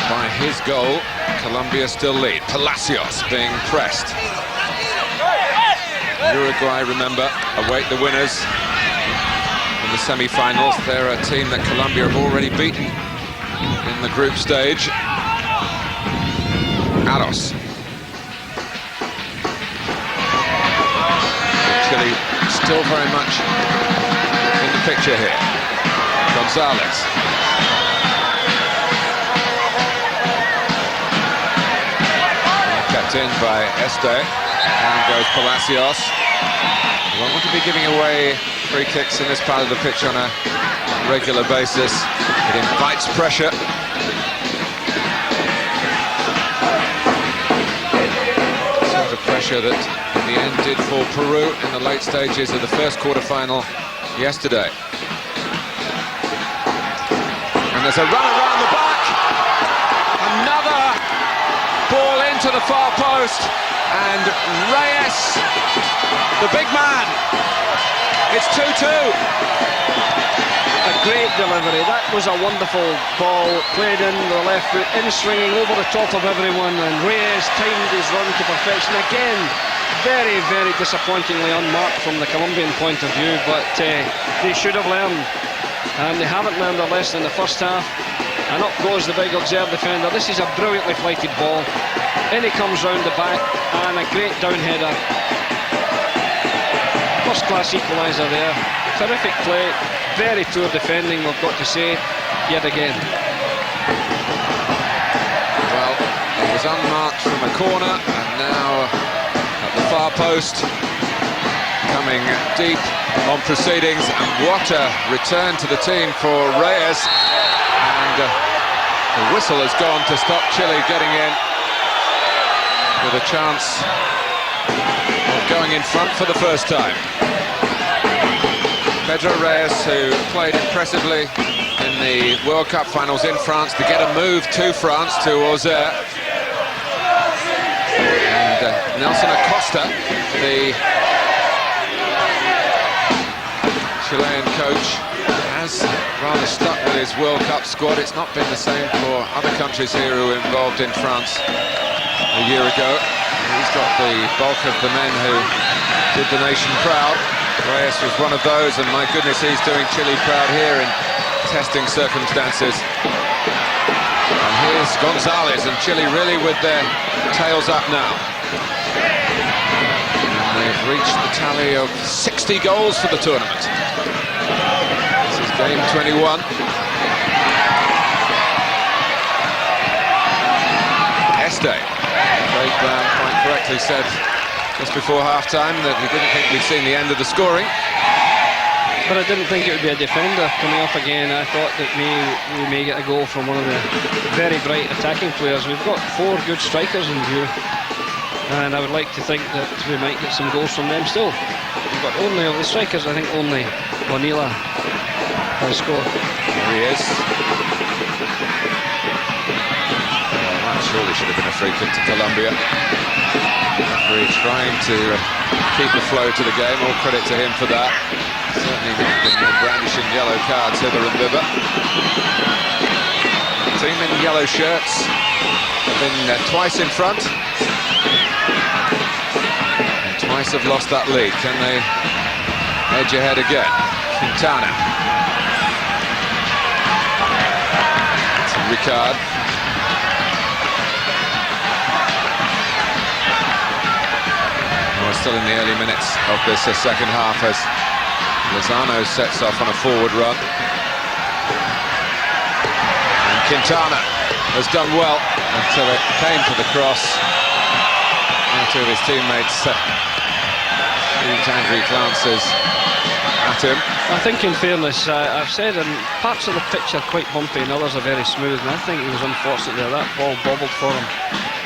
By his goal, Colombia still lead. Palacios being pressed. Uruguay, remember, await the winners in the semi-finals. They're a team that Colombia have already beaten in the group stage. Aros. Chile still very much in the picture here. Gonzalez. Kept in by Este. Down goes Palacios. You won't want to be giving away free kicks in this part of the pitch on a regular basis. It invites pressure. Sort of pressure that in the end did for Peru in the late stages of the first quarter-final yesterday. And there's a run around the back. Another ball into the far post. And Reyes, the big man. It's 2-2. A great delivery. That was a wonderful ball, played in the left foot, in swinging over the top of everyone, and Reyes timed his run to perfection. Again, very, very disappointingly unmarked from the Colombian point of view, but they should have learned, and they haven't learned their lesson in the first half. And up goes the big observed defender. This is a brilliantly flighted ball. In he comes round the back, and a great down header. First-class equaliser there. Terrific play. Very poor defending, we've got to say, yet again. Well, it was unmarked from a corner, and now at the far post, coming deep on proceedings, and what a return to the team for Reyes. And the whistle has gone to stop Chile getting in with a chance of going in front for the first time. Pedro Reyes, who played impressively in the World Cup finals in France to get a move to France, to Auxerre. And Nelson Acosta, the Chilean coach, has rather stuck with his World Cup squad. It's not been the same for other countries here who were involved in France a year ago. He's got the bulk of the men who did the nation proud. Reyes was one of those, and my goodness, he's doing Chile proud here in testing circumstances. And here's Gonzalez, and Chile really with their tails up now. And they've reached the tally of 60 goals for the tournament. This is game 21. Este. Craig Brown quite correctly said just before half-time that he didn't think we'd seen the end of the scoring. But I didn't think it would be a defender coming up again. I thought that we may get a goal from one of the very bright attacking players. We've got 4 good strikers in view, and I would like to think that we might get some goals from them still. But only of the strikers, I think only Bonilla has scored. There he is. Well, that surely should have been a free kick to Colombia. Referee trying to keep the flow to the game. All credit to him for that. Certainly not been brandishing yellow cards hither and thither. The team in yellow shirts have been twice in front. And twice have lost that lead. Can they edge ahead again? Quintana. To Ricard. We're still in the early minutes of this second half as Lozano sets off on a forward run. And Quintana has done well until it came to the cross. And two of his teammates shooting angry glances at him. I think in fairness, I've said in parts of the pitch are quite bumpy and others are very smooth, and I think he was unfortunate there. That ball bobbled for him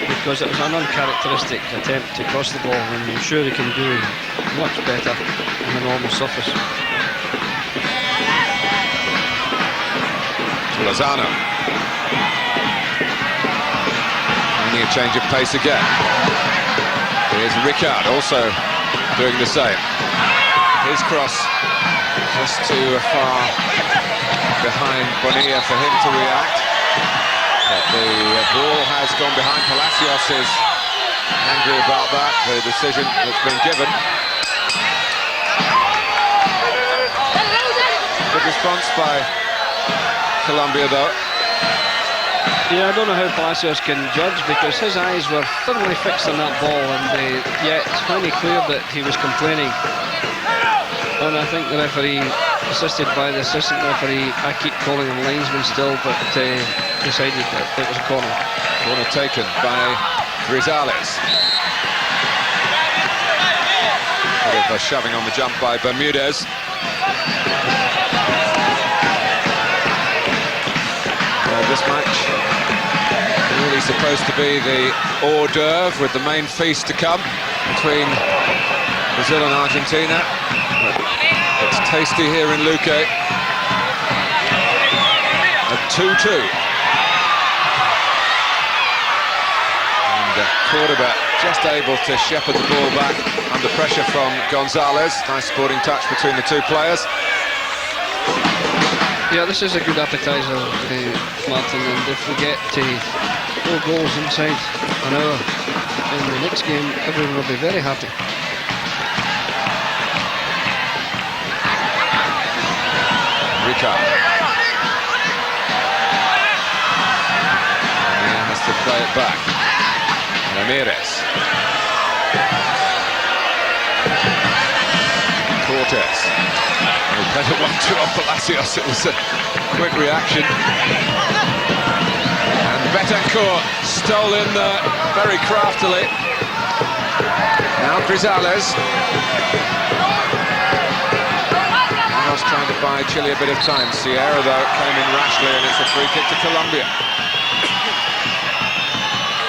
because it was an uncharacteristic attempt to cross the ball, and I'm sure he can do much better on the normal surface. Lozano. Only a change of pace again. Here's Ricard also doing the same. His cross just too far behind Bonilla for him to react. But the ball has gone behind. Palacios is angry about that, the decision that's been given. Good response by Colombia, though. Yeah, I don't know how Palacios can judge because his eyes were thoroughly fixed on that ball, and yet when he cleared it, he was complaining. And I think the referee, assisted by the assistant referee, I keep calling him linesman still, but decided that it was a corner. Corner taken by Grisales. Bit of a shoving on the jump by Bermudez. This match really supposed to be the hors d'oeuvre with the main feast to come between Brazil and Argentina. It's tasty here in Luque. A 2-2. And Cordoba just able to shepherd the ball back under pressure from Gonzalez. Nice sporting touch between the two players. Yeah, this is a good appetizer, Martin, and if we get 4 goals inside an hour in the next game, everyone will be very happy. Ricard. Now has to play it back. Ramirez. Cortez. He played it 1-2 off Palacios. It was a quick reaction. And Betancourt stole in there very craftily. Now Grisales. Carlos trying to buy Chile a bit of time. Sierra, though, came in rashly, and it's a free kick to Colombia.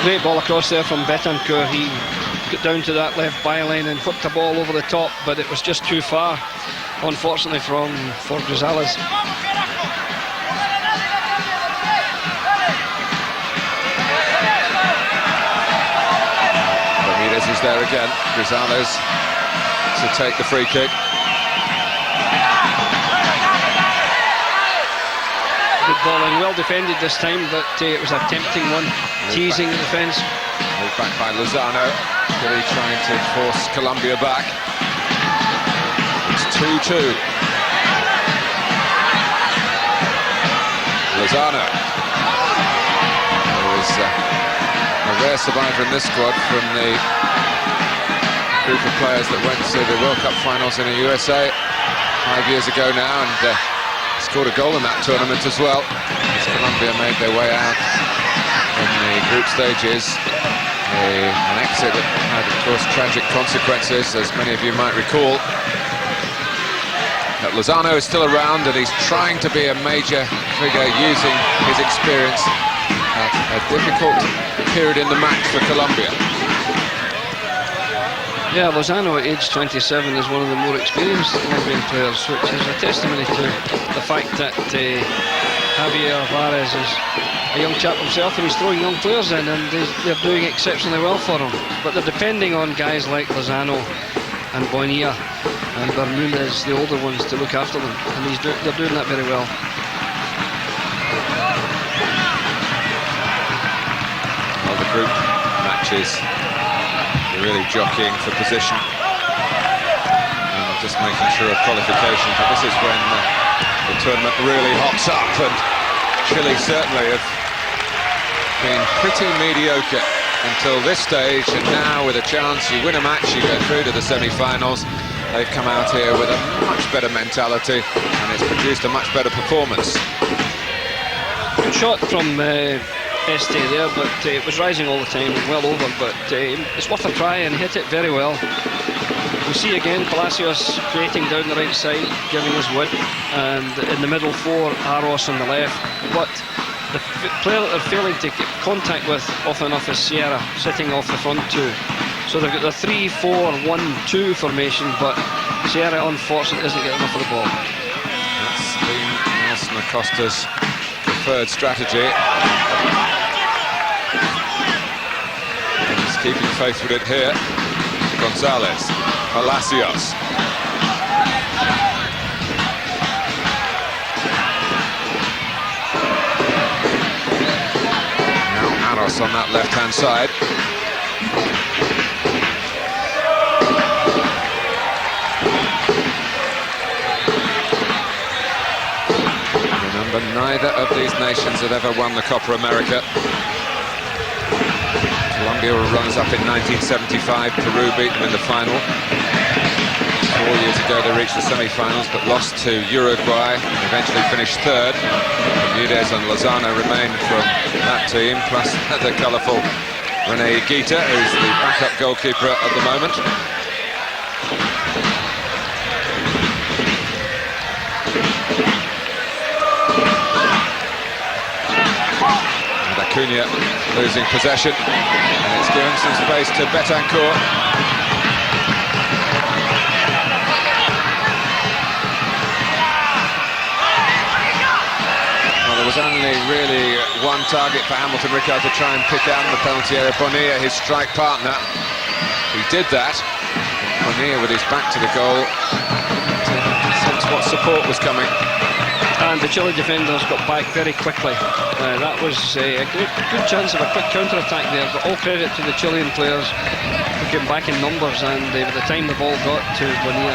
Great ball across there from Betancourt. He got down to that left byline and whipped the ball over the top, but it was just too far, unfortunately, for Grisales. Bermudez is there again. Grisales to take the free kick. Good bowling, well defended this time, but it was a tempting one, teasing the defence. Moved back by Lozano. Chile trying to force Colombia back. It's 2-2. Lozano. There was a rare survivor in this squad from the group of players that went to the World Cup finals in the USA 5 years ago now, and scored a goal in that tournament as well, as Colombia made their way out in the group stages. An exit that had, of course, tragic consequences, as many of you might recall. But Lozano is still around, and he's trying to be a major figure using his experience at a difficult period in the match for Colombia. Yeah, Lozano at age 27 is one of the more experienced Colombian players, which is a testimony to the fact that Javier Alvarez is a young chap himself, and he's throwing young players in, and they're doing exceptionally well for him. But they're depending on guys like Lozano and Bonilla and Bermúdez, the older ones, to look after them, and they're doing that very well. Well, the group matches, they're really jockeying for position and just making sure of qualification. But this is when the tournament really hots up, and Chile certainly have been pretty mediocre until this stage, and now with a chance, you win a match, you go through to the semi-finals. They've come out here with a much better mentality, and it's produced a much better performance. Good shot from Este there, but it was rising all the time, well over, but it's worth a try, and hit it very well. We see again Palacios creating down the right side, giving us width, and in the middle four, Aros on the left, but the player that they're failing to get contact with often enough is Sierra, sitting off the front two. So they've got the 3-4-1-2 formation, but Sierra, unfortunately, isn't getting enough of the ball. That's been Nelson Acosta's preferred strategy. And he's keeping faith with it here. Gonzalez, Palacios. Now Aros on that left-hand side. Remember, neither of these nations had ever won the Copa America. Colombia were runners-up in 1975. Peru beat them in the final. 4 years ago they reached the semi-finals, but lost to Uruguay and eventually finished third. Bermúdez and Lozano remain from that team, plus the colourful René Higuita, who's the backup goalkeeper at the moment. And Acuna losing possession, and it's given some space to Betancourt. There was only really one target for Hamilton Ricard to try and pick out in the penalty area. Bonilla, his strike partner, he did that. Bonilla with his back to the goal, to sense what support was coming. And the Chile defenders got back very quickly. That was a good chance of a quick counter-attack there, but all credit to the Chilean players who came back in numbers, and by the time the ball got to Bonilla,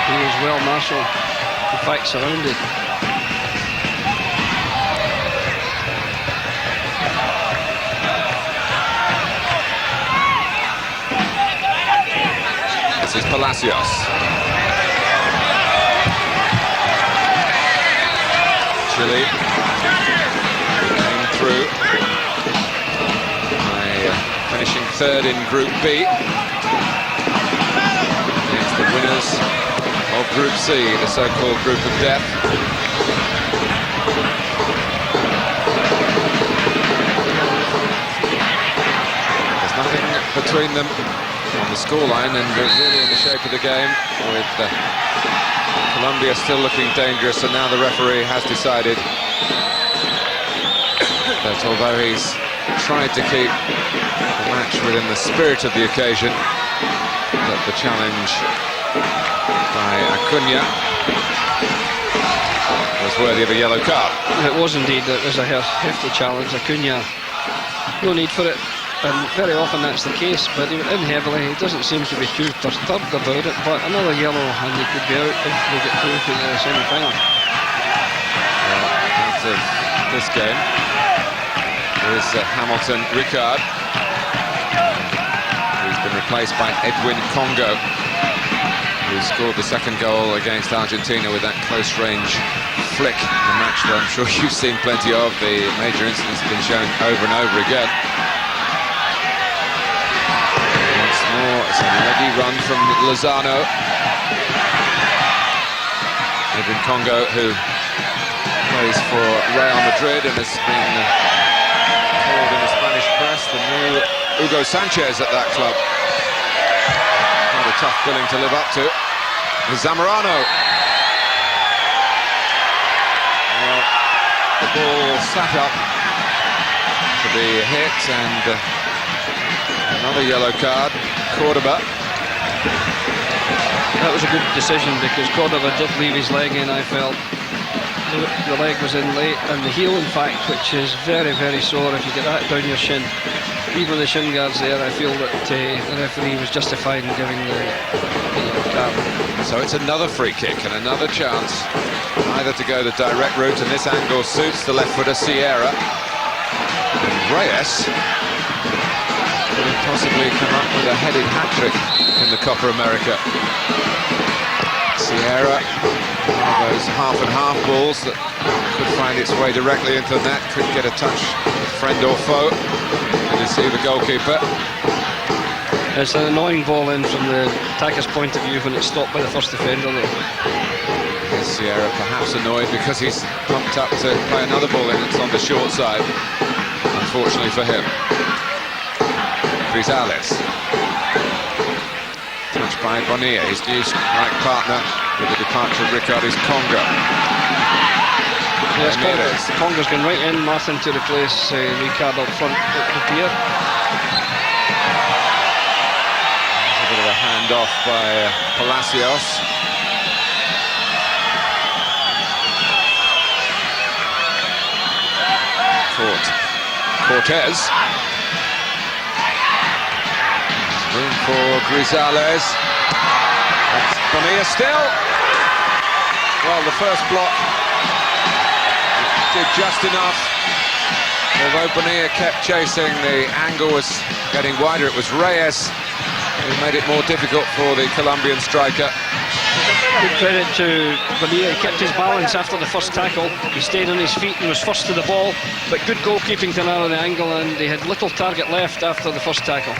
he was well marshalled, in fact surrounded. This is Palacios. Chile came through by finishing third in Group B against the winners of Group C, the so-called Group of Death. There's nothing between them on the scoreline, and they're really in the shape of the game, with Colombia still looking dangerous, and now the referee has decided that although he's tried to keep the match within the spirit of the occasion, that the challenge by Acuna was worthy of a yellow card. It was indeed. It was a hefty challenge. Acuna, no need for it. And very often that's the case, but he went in heavily. He doesn't seem to be too perturbed about it, but another yellow and he could be out if they get through to the semi-final. Out of this game is Hamilton Ricard, who's been replaced by Edwin Congo, who scored the second goal against Argentina with that close-range flick in the match that I'm sure you've seen plenty of. The major incidents have been shown over and over again. It's a leggy run from Lozano. Edwin Congo, who plays for Real Madrid and has been called in the Spanish press the new Hugo Sanchez at that club. Not a tough billing to live up to. Zamorano. Well, the ball sat up be hit, and another yellow card. Cordoba. That was a good decision because Cordoba did leave his leg in, I felt. The leg was in late, and the heel, in fact, which is very, very sore if you get that down your shin. Even the shin guards there, I feel that the referee was justified in giving the card. So it's another free kick and another chance either to go the direct route, and this angle suits the left footer Sierra. And Reyes could have possibly come up with a headed hat-trick in the Copa America. Sierra, one of those half-and-half balls that could find its way directly into the net, could get a touch, friend or foe, and deceive the goalkeeper. It's an annoying ball in from the attacker's point of view when it's stopped by the first defender, though. Sierra perhaps annoyed because he's pumped up to play another ball in. It's on the short side, unfortunately for him. Grisales. Touched by Bonilla, his new strike partner with the departure of Ricardo's Congo. Yes, Congo's gone right in, Martin, to replace Ricardo up front at the pier. A bit of a hand-off by Palacios. Cortez. Room for Grisales. That's Bonilla still. Well, the first block did just enough. Although Bonilla kept chasing, the angle was getting wider. It was Reyes who made it more difficult for the Colombian striker. Good credit to Bonilla. He kept his balance after the first tackle. He stayed on his feet and was first to the ball, but good goalkeeping to narrow the angle, and he had little target left after the first tackle.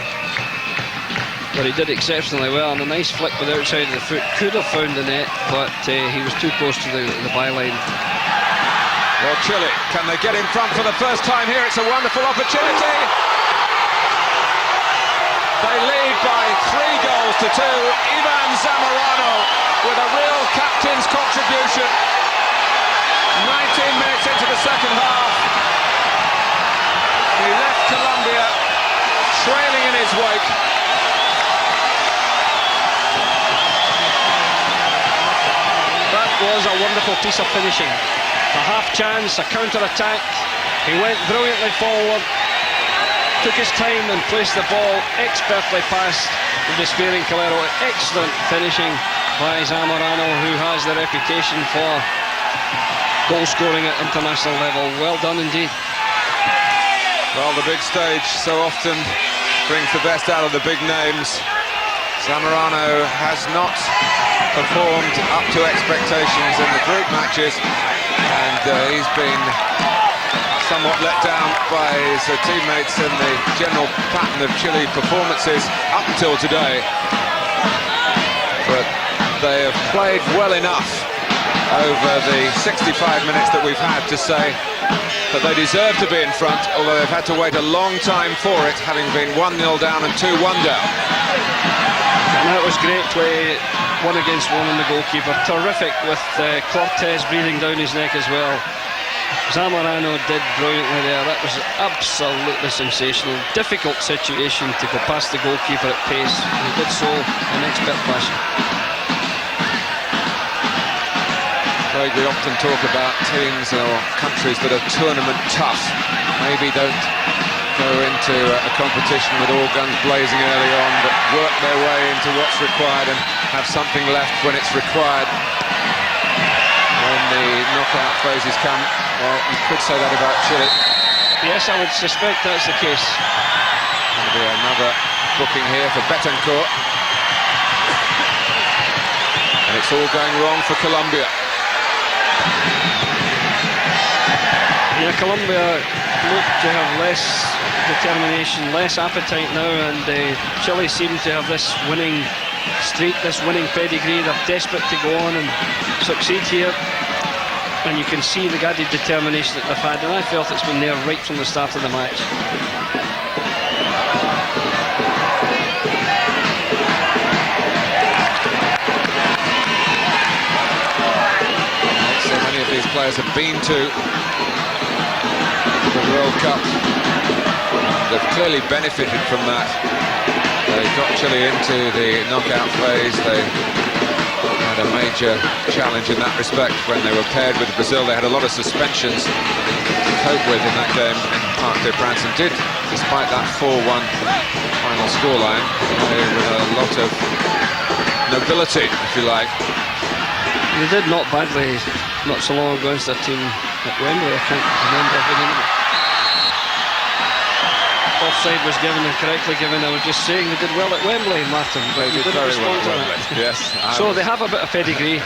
But he did exceptionally well, and a nice flick with the outside of the foot. Could have found the net, but he was too close to the byline. Well, Chile, can they get in front for the first time here? It's a wonderful opportunity. They lead by 3 goals to 2. Ivan Zamorano with a real captain's contribution. 19 minutes into the second half. He left Colombia trailing in his wake. That was a wonderful piece of finishing. A half chance, a counter-attack. He went brilliantly forward, took his time and placed the ball expertly past the despairing Calero. Excellent finishing by Zamorano, who has the reputation for goal scoring at international level. Well done indeed. Well, the big stage so often brings the best out of the big names. Zamorano has not performed up to expectations in the group matches, and he's been somewhat let down by his teammates in the general pattern of Chile performances up until today. But they have played well enough over the 65 minutes that we've had to say that they deserve to be in front, although they've had to wait a long time for it, having been 1-0 down and 2-1 down. And that was great play, 1 against 1 on the goalkeeper. Terrific with Cortez breathing down his neck as well. Zamorano did brilliantly there. That was absolutely sensational. Difficult situation to go past the goalkeeper at pace. He did so in expert fashion. Craig, we often talk about teams or countries that are tournament tough. Maybe don't go into a competition with all guns blazing early on, but work their way into what's required and have something left when it's required. When the knockout phases come, well, you could say that about Chile. Yes, I would suspect that's the case. Going to be another booking here for Betancourt. And it's all going wrong for Colombia. Yeah, Colombia look to have less determination, less appetite now, and Chile seem to have this winning streak, this winning pedigree. They're desperate to go on and succeed here, and you can see the guided determination that they've had, and I felt it's been there right from the start of the match. So many of these players have been to the World Cup. they've clearly benefited from that. They got Chile into the knockout phase. They had a major challenge in that respect when they were paired with Brazil. They had a lot of suspensions to cope with in that game in Parc des Princes, and did, despite that 4-1 final scoreline, with a lot of nobility, if you like. They did not badly not so long ago against their team at Wembley, I can't remember. Offside was given and correctly given. I was just saying they did well at Wembley, Martin. They did very well at Wembley, yes. So they have a bit of pedigree.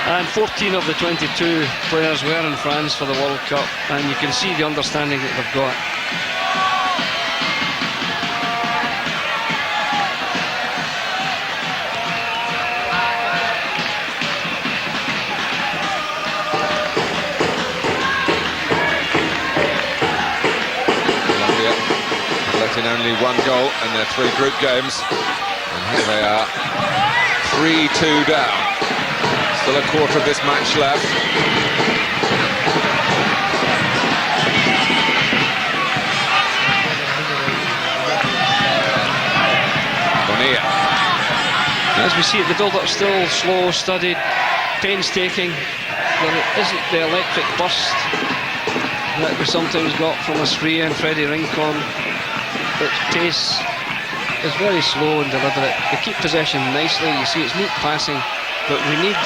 And 14 of the 22 players were in France for the World Cup, and you can see the understanding that they've got. In only one goal in their 3 group games, and here they are, 3-2 down. Still a quarter of this match left. Bonilla. As we see it, the build-up still slow, studied, painstaking. There isn't the electric burst that we sometimes got from Asprilla and Freddie Rincon. But pace is very slow and deliberate. They keep possession nicely. You see, it's neat passing, but we need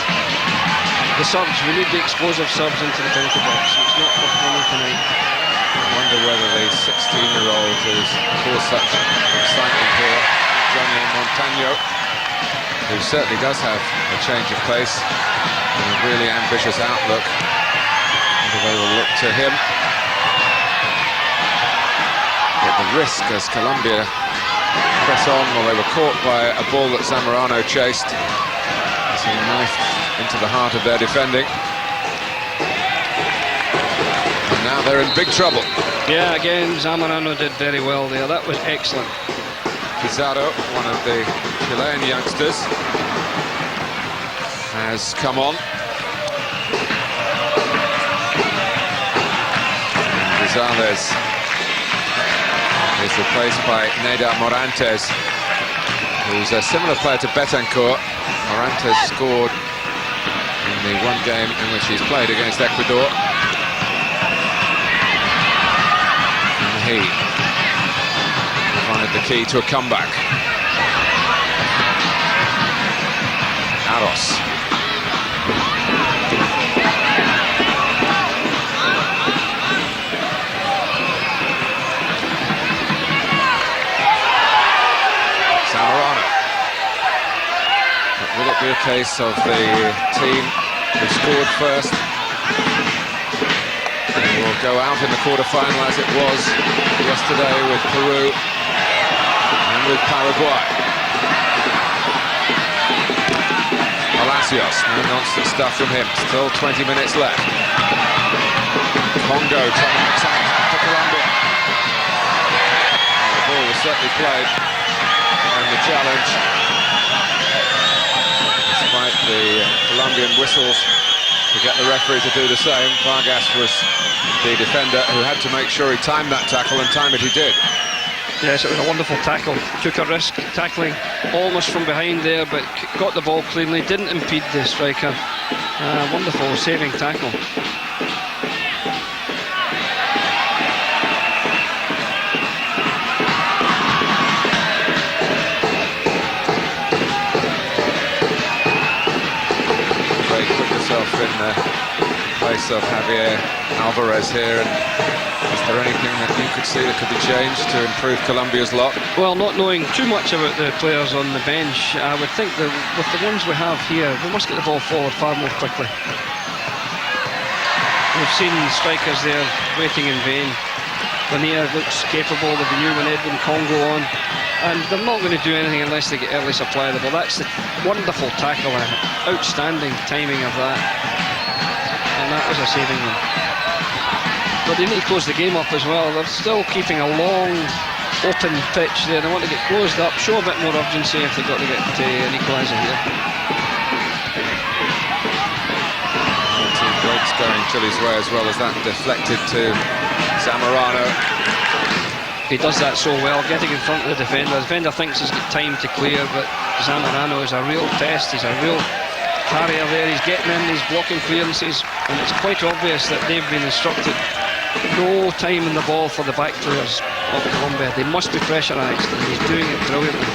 the subs. We need the explosive subs into the penalty box. It's not performing tonight. I wonder whether the 16-year-old who's caused such excitement here, Johnny Montano, who certainly does have a change of pace and a really ambitious outlook, whether they will look to him. At the risk as Colombia press on, while they were caught by a ball that Zamorano chased. It's a knife into the heart of their defending. And now they're in big trouble. Yeah, again, Zamorano did very well there. That was excellent. Pizarro, one of the Chilean youngsters, has come on. Gonzalez is replaced by Neda Morantes, who's a similar player to Betancourt. Morantes scored in the one game in which he's played against Ecuador. And he provided the key to a comeback. Aros. Will it be a case of the team who scored first and will go out in the quarter-final as it was yesterday with Peru and with Paraguay? Palacios, no nonsense stuff from him. Still 20 minutes left. Congo trying to attack for Colombia. The ball was certainly played, and the challenge, despite the Colombian whistles to get the referee to do the same. Vargas was the defender who had to make sure he timed that tackle, and time it he did. Yes, it was a wonderful tackle. Took a risk tackling almost from behind there, but got the ball cleanly, didn't impede the striker. Wonderful saving tackle. In the place of Javier Alvarez here, and is there anything that you could see that could be changed to improve Colombia's lot? Well, not knowing too much about the players on the bench, I would think that with the ones we have here, we must get the ball forward far more quickly. We've seen strikers there waiting in vain. Bonilla looks capable. They've been new when Edwin Congo on, and they're not going to do anything unless they get early supply of the ball. That's the wonderful tackle and outstanding timing of that, and that was a saving one. But they need to close the game up as well. They're still keeping a long open pitch there. They want to get closed up, show a bit more urgency if they've got to get an equaliser here. Breaks going Chile's way as well as that deflected to Zamorano. He does that so well, getting in front of the defender. The defender thinks he's got time to clear, but Zamorano is a real test. He's a real carrier there. He's getting in, he's blocking clearances, and it's quite obvious that they've been instructed no time in the ball for the back players of Colombia. They must be pressurised, and he's doing it brilliantly.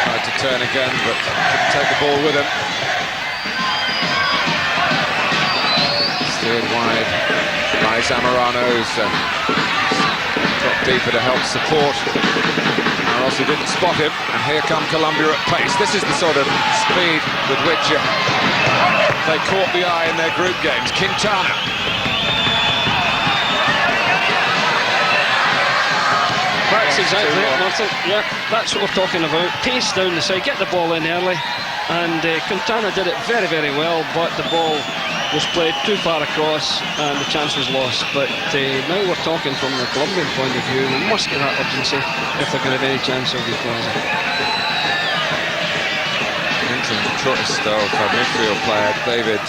Tried to turn again, but couldn't take the ball with him. Steered wide by Zamorano, who's got deeper to help support. Rossi didn't spot him, and here come Colombia at pace. This is the sort of speed with which they caught the eye in their group games. Quintana. That's exactly it, Martin. Yeah, that's what we're talking about. Pace down the side, get the ball in early, and Quintana did it very, very well, but the ball was played too far across and the chance was lost. But now we're talking from the Colombian point of view. We must get that urgency if they're going to have any chance of equalising. Into the choice though for midfield player David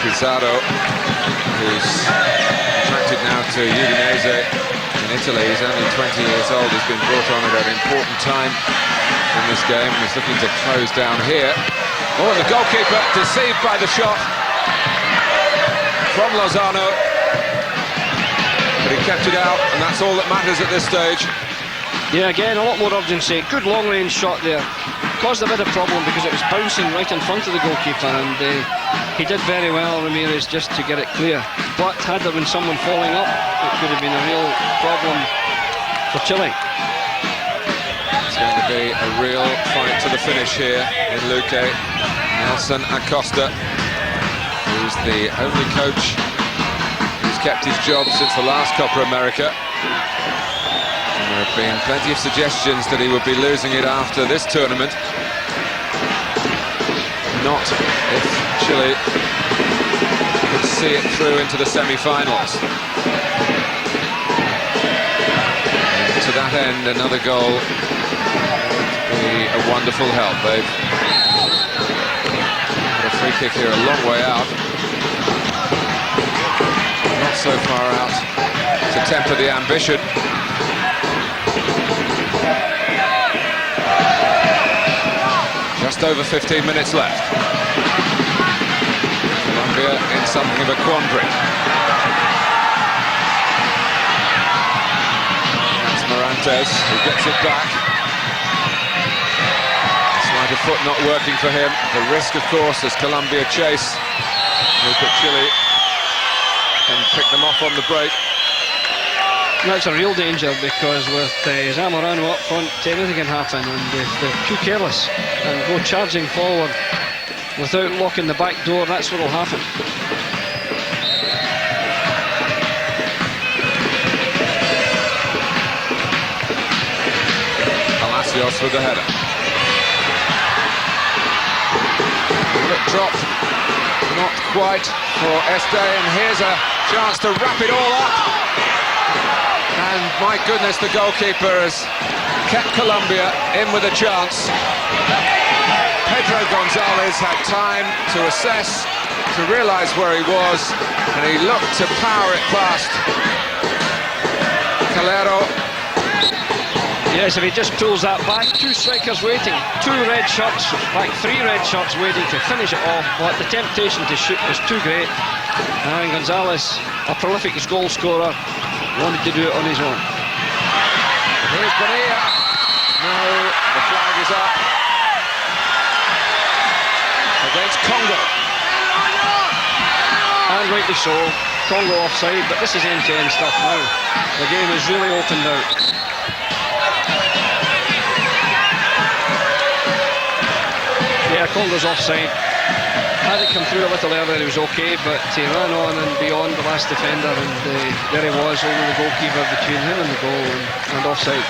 Pizarro, who's contracted now to Udinese in Italy. He's only 20 years old. He's been brought on at an important time in this game. He's looking to close down here. Oh, and the goalkeeper deceived by the shot from Lozano, but he kept it out, and that's all that matters at this stage. Yeah, again, a lot more urgency. Good long-range shot there. Caused a bit of problem because it was bouncing right in front of the goalkeeper, and he did very well, Ramirez, just to get it clear. But had there been someone falling up, it could have been a real problem for Chile. It's going to be a real fight to the finish here in Luque. Nelson Acosta, who's the only coach who's kept his job since the last Copa America. And there have been plenty of suggestions that he would be losing it after this tournament. Not if Chile could see it through into the semi-finals. And to that end, another goal would be a wonderful help. They've got a free kick here a long way out. Not so far out to temper the ambition. Just over 15 minutes left. Colombia in something of a quandary. That's Morantes who gets it back. Sleight of foot not working for him. The risk, of course, as Colombia chase. Hope that Chile can pick them off on the break. That's a real danger, because with Zamorano up front, anything can happen, and if they're too careless and go charging forward without locking the back door, that's what will happen. Palacios with the header. Look, drop, not quite for Este, and here's a chance to wrap it all up. And my goodness, the goalkeeper has kept Colombia in with a chance. Pedro Gonzalez had time to assess, to realise where he was, and he looked to power it past Calero. Yes, if he just pulls that back, two strikers waiting, two red shirts, like three red shirts waiting to finish it off, but the temptation to shoot was too great. And Gonzalez, a prolific goal scorer, wanted to do it on his own. Here's Bonilla. No, the flag is up against Congo. And rightly so, Congo offside, but this is end-to-end stuff now. The game is really opened out. Yeah, Congo's offside. Had it come through a little earlier, he was okay, but he ran on and beyond the last defender, and there he was, only the goalkeeper between him and the goal, and offside.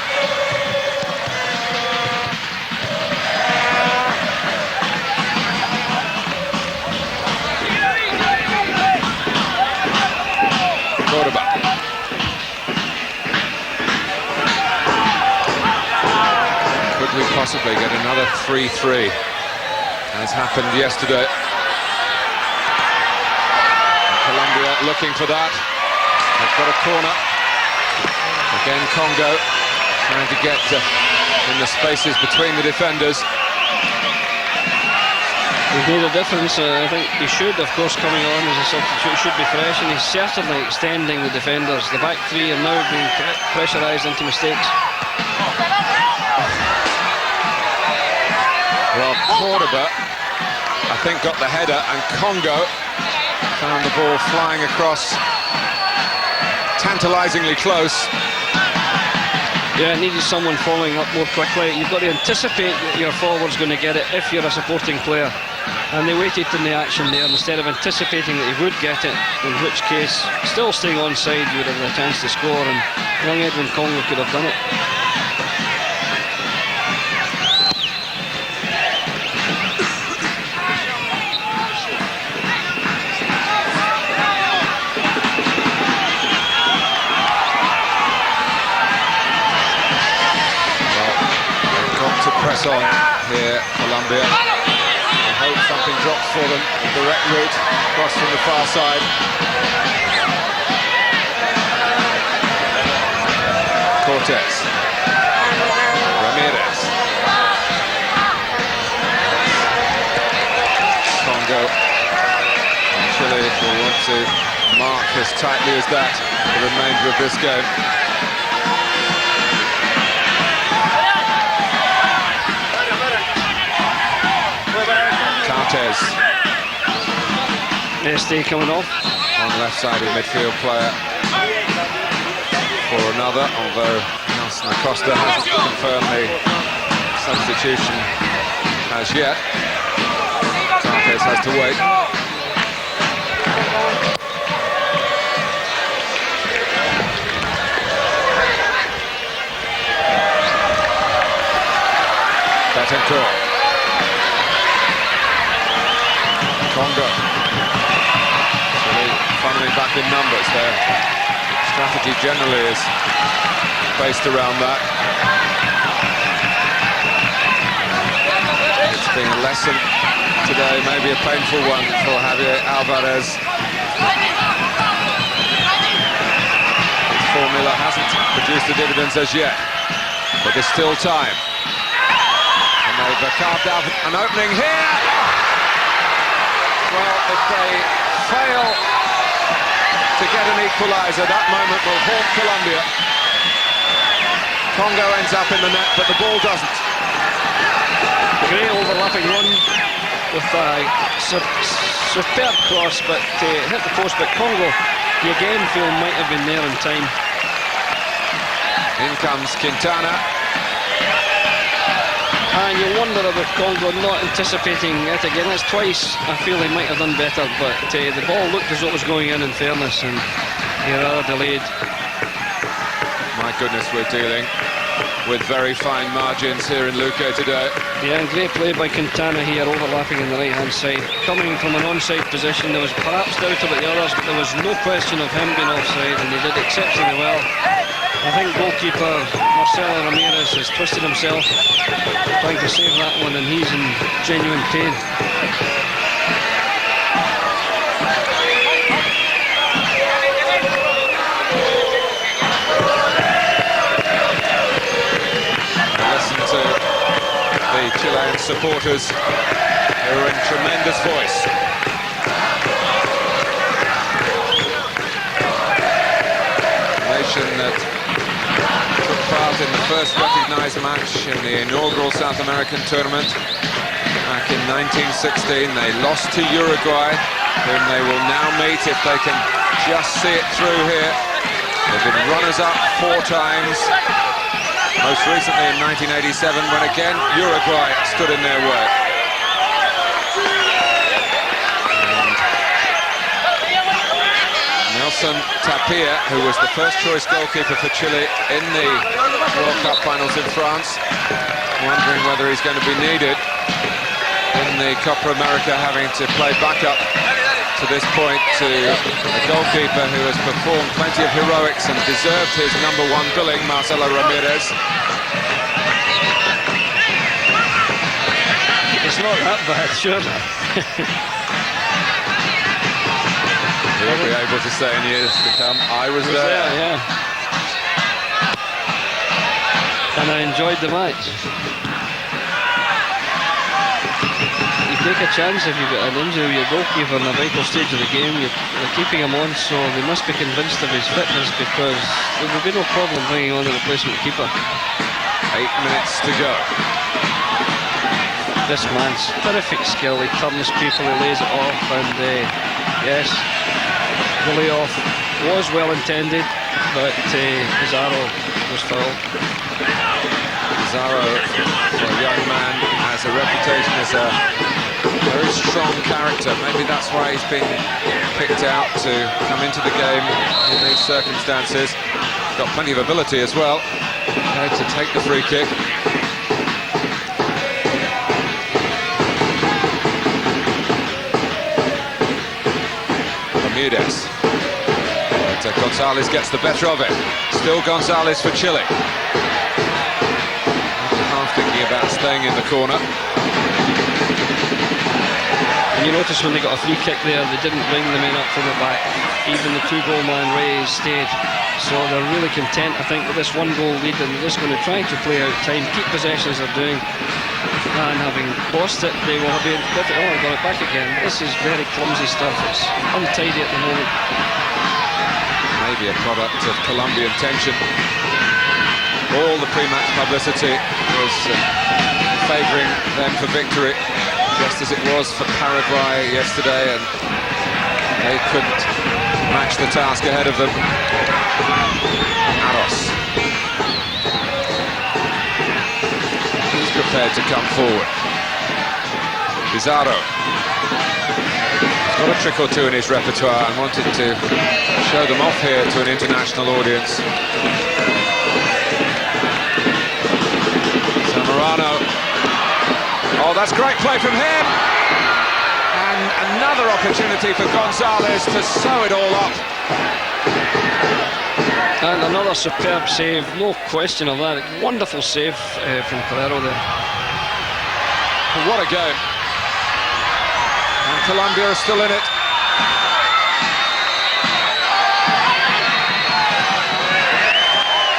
we possibly get another 3-3, as happened yesterday? And Colombia looking for that. They've got a corner. Again, Congo trying to get in the spaces between the defenders. He's made a difference. I think he should, of course, coming on as a substitute, should be fresh, and he's certainly extending the defenders. The back three are now being pressurised into mistakes. Well, Cordoba, I think, got the header, and Congo found the ball flying across, tantalisingly close. Yeah, it needed someone following up more quickly. You've got to anticipate that your forward's going to get it if you're a supporting player. And they waited in the action there instead of anticipating that he would get it, in which case, still staying onside, you would have a chance to score, and young Edwin Congo could have done it. Press on here, Colombia. I hope something drops for them. A direct route across from the far side. Cortez. Ramirez. Congo. And Chile will want to mark as tightly as that the remainder of this game. Este coming off. One left-sided midfield player for another, although Nelson Acosta hasn't confirmed the substitution as yet. Tartes has to wait. Betancourt. Congo. Chile funneling back in numbers. Their strategy generally is based around that. It's been a lesson today, maybe a painful one for Javier Alvarez. His formula hasn't produced the dividends as yet, but there's still time. And they've carved out an opening here. Well, if they fail to get an equaliser, that moment will haunt Colombia. Congo ends up in the net, but the ball doesn't. Great overlapping run with a superb cross, but hit the post. But Congo, you again feel might have been there in time. In comes Quintana. And you wonder about Congo not anticipating it again. That's twice I feel they might have done better, but the ball looked as though it was going in fairness, and he rather delayed. My goodness, we're dealing with very fine margins here in Luque today. Yeah, and great play by Quintana here, overlapping on the right-hand side. Coming from an onside position, there was perhaps doubt about the others, but there was no question of him being offside, and he did exceptionally well. I think goalkeeper Marcelo Ramirez has twisted himself trying to save that one, and he's in genuine pain. Listen to the Chilean supporters who are in tremendous voice. A nation that took part in the first recognised match in the inaugural South American tournament back in 1916. They lost to Uruguay, whom they will now meet if they can just see it through here. They've been runners-up 4 times, most recently in 1987, when again Uruguay stood in their way. Nelson Tapia, who was the first choice goalkeeper for Chile in the World Cup finals in France, wondering whether he's going to be needed in the Copa America, having to play backup to this point to a goalkeeper who has performed plenty of heroics and deserved his #1 billing, Marcelo Ramirez. not that bad, sure. He'll be able to say in years to come, I was there. Yeah. And I enjoyed the match. You take a chance if you've got an injury with your goalkeeper in a vital stage of the game. You're keeping him on, so they must be convinced of his fitness, because there will be no problem bringing on a replacement keeper. 8 minutes to go. This man's terrific skill. He turns people, he lays it off, and yes, the layoff was well intended, but Pizarro was fouled. Pizarro, for a young man, has a reputation as a very strong character. Maybe that's why he's been picked out to come into the game in these circumstances. He's got plenty of ability as well. Prepared to take the free kick. Bermudez. Gonzalez gets the better of it. Still Gonzalez for Chile. Half thinking about staying in the corner. And you notice when they got a free kick there, they didn't bring the men up from the back. Even the two-goal man Reyes stayed. So they're really content, I think, with this one-goal lead, and they're just going to try to play out time, keep possession as they're doing. And having lost it, they will be got it back again. This is very clumsy stuff. It's untidy at the moment. Maybe a product of Colombian tension. All the pre-match publicity was favouring them for victory, just as it was for Paraguay yesterday, and they couldn't match the task ahead of them. Aros. He's prepared to come forward. Pizarro. He's got a trick or two in his repertoire and wanted to show them off here to an international audience. Zamorano. Oh, that's great play from him! And another opportunity for Gonzalez to sew it all up. And another superb save, no question of that. Wonderful save from Carrero there. What a game. And Colombia are still in it.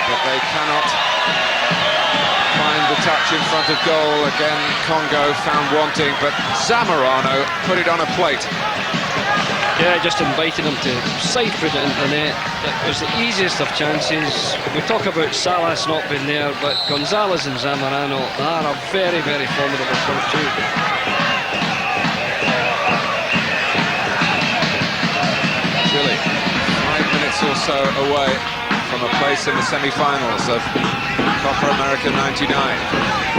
But they cannot find the touch in front of goal. Again, Congo found wanting, but Zamorano put it on a plate. Yeah, just invited him to side-foot it into the net. That was the easiest of chances. We talk about Salas not being there, but Gonzalez and Zamorano are a very, very formidable front two. Chile, 5 minutes or so away from a place in the semi-finals of Copa America '99.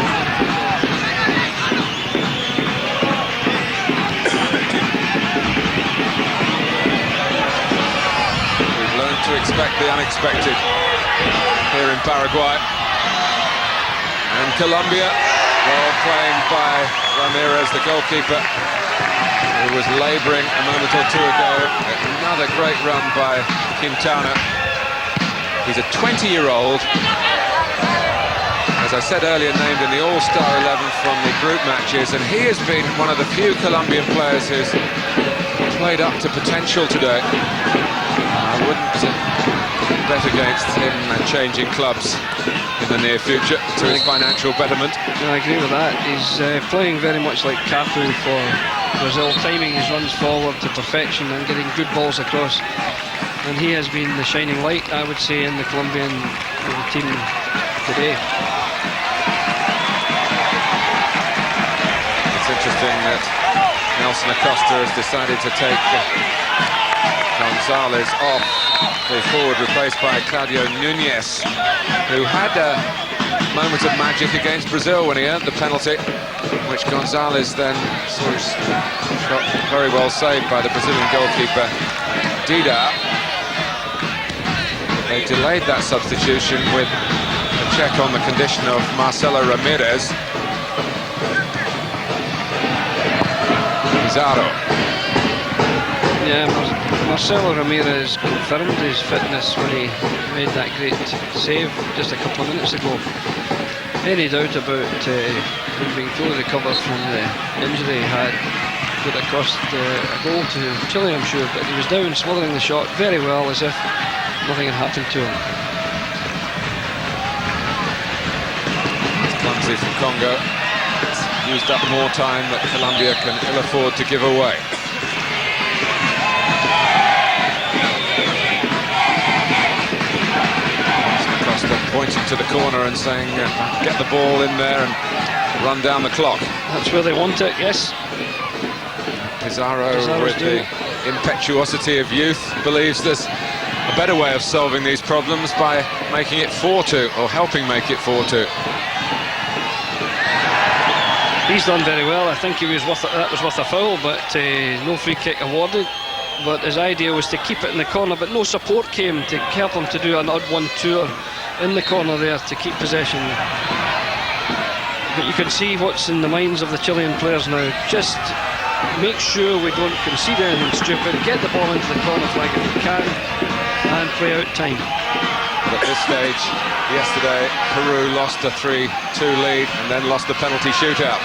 To expect the unexpected here in Paraguay. And Colombia, well, playing by Ramirez, the goalkeeper, who was labouring a moment or two ago. Another great run by Quintana. He's a 20-year-old, as I said earlier, named in the All-Star 11 from the group matches, and he has been one of the few Colombian players who's played up to potential today. I wouldn't bet against him changing clubs in the near future to his financial betterment. No, I agree with that. He's playing very much like Cafu for Brazil, timing his runs forward to perfection and getting good balls across. And he has been the shining light, I would say, in the Colombian team today. It's interesting that Nelson Acosta has decided to take Gonzalez off the forward, replaced by Claudio Nunez, who had a moment of magic against Brazil when he earned the penalty, which Gonzalez then saw his shot very well saved by the Brazilian goalkeeper Dida. They delayed that substitution with a check on the condition of Marcelo Ramirez. Pizarro. Yeah, Marcelo Ramirez confirmed his fitness when he made that great save just a couple of minutes ago. any doubt about him being fully recovered from the injury he had. Could have cost a goal to Chile, I'm sure, but he was down smothering the shot very well, as if nothing had happened to him. It's clumsy from Congo. It's used up more time that Colombia can ill afford to give away. Costa pointing to the corner and saying, get the ball in there and run down the clock. That's where they want it, yes. Pizarro, with the impetuosity of youth, believes there's a better way of solving these problems by making it 4-2, or helping make it 4-2. He's done very well. I think that was worth a foul, but no free kick awarded. But his idea was to keep it in the corner, but no support came to help him to do an odd one tour in the corner there to keep possession. But you can see what's in the minds of the Chilean players now. Just make sure we don't concede anything stupid, get the ball into the corner flag if we can, and play out time. But at this stage, yesterday, Peru lost a 3-2 lead and then lost the penalty shootout.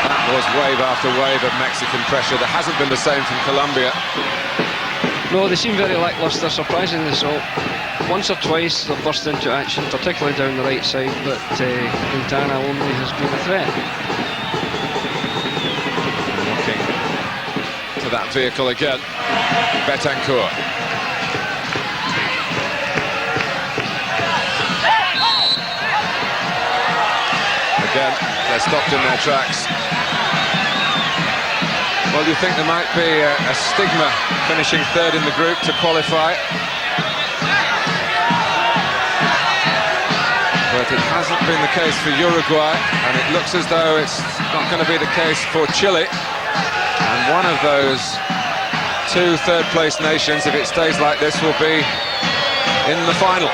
That was wave after wave of Mexican pressure. That hasn't been the same from Colombia. No, they seem very lacklustre, surprisingly so. Once or twice they've burst into action, particularly down the right side, but Quintana only has been a threat. To that vehicle again, Betancourt. Again, they're stopped in their tracks. Well, do you think there might be a stigma finishing third in the group to qualify? But it hasn't been the case for Uruguay, and it looks as though it's not going to be the case for Chile. And one of those two third-place nations, if it stays like this, will be in the final.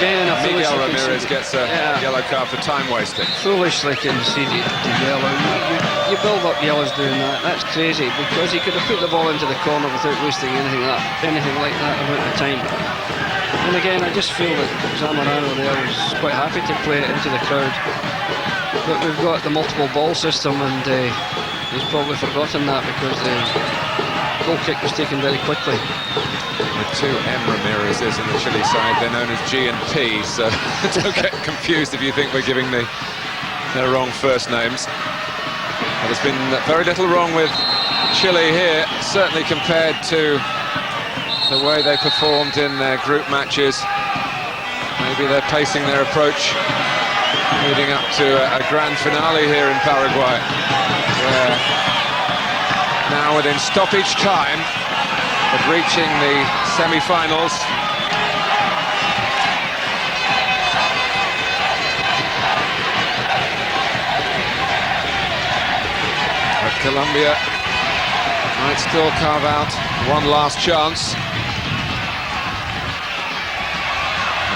Again, Miguel Ramirez gets a yellow card for time wasting. Foolishly conceded the yellow. You build up yellows doing that. That's crazy, because he could have put the ball into the corner without wasting anything like that amount of time. And again, I just feel that Zamorano there was quite happy to play it into the crowd. But we've got the multiple ball system, and he's probably forgotten that because the goal kick was taken very quickly. With two M Ramirez's in the Chile side, they're known as G and P, so don't get confused if you think we're giving their wrong first names. But there's been very little wrong with Chile here, certainly compared to the way they performed in their group matches. Maybe they're pacing their approach leading up to a grand finale here in Paraguay, where now within stoppage time of reaching the semi-finals, but Colombia might still carve out one last chance.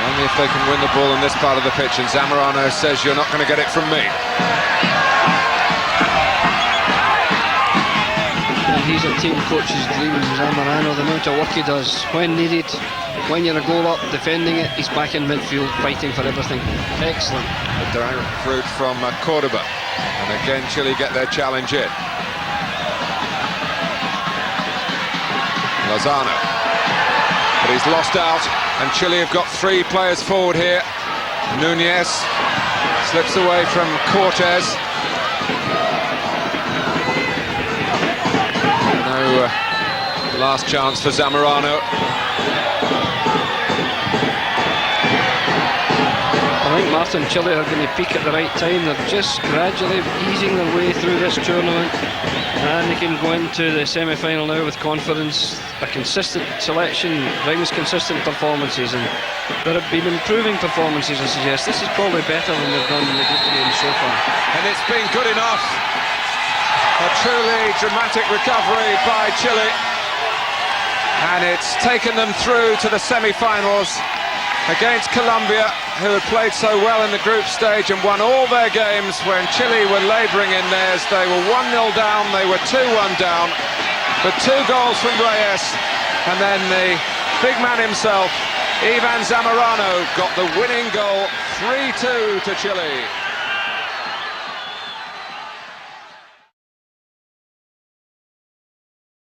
Only if they can win the ball in this part of the pitch, and Zamorano says, you're not going to get it from me. And he's a team coach's dream, Zamorano, the amount of work he does when needed. When you're a goal up, defending it, he's back in midfield, fighting for everything. Excellent. A direct recruit from Cordoba. And again, Chile get their challenge in. Lozano. But he's lost out, and Chile have got three players forward here. Núñez slips away from Cortés. No last chance for Zamorano. I think Martin, Chile are going to peak at the right time. They're just gradually easing their way through this tournament, and they can go into the semi-final now with confidence. A consistent selection brings consistent performances, and there have been improving performances, I suggest. This is probably better than they've done in the group games so far. And it's been good enough. A truly dramatic recovery by Chile, and it's taken them through to the semi-finals against Colombia, who had played so well in the group stage and won all their games. When Chile were labouring in theirs, they were 1-0 down, they were 2-1 down, but 2 goals from Reyes, and then the big man himself, Ivan Zamorano got the winning goal, 3-2 to Chile.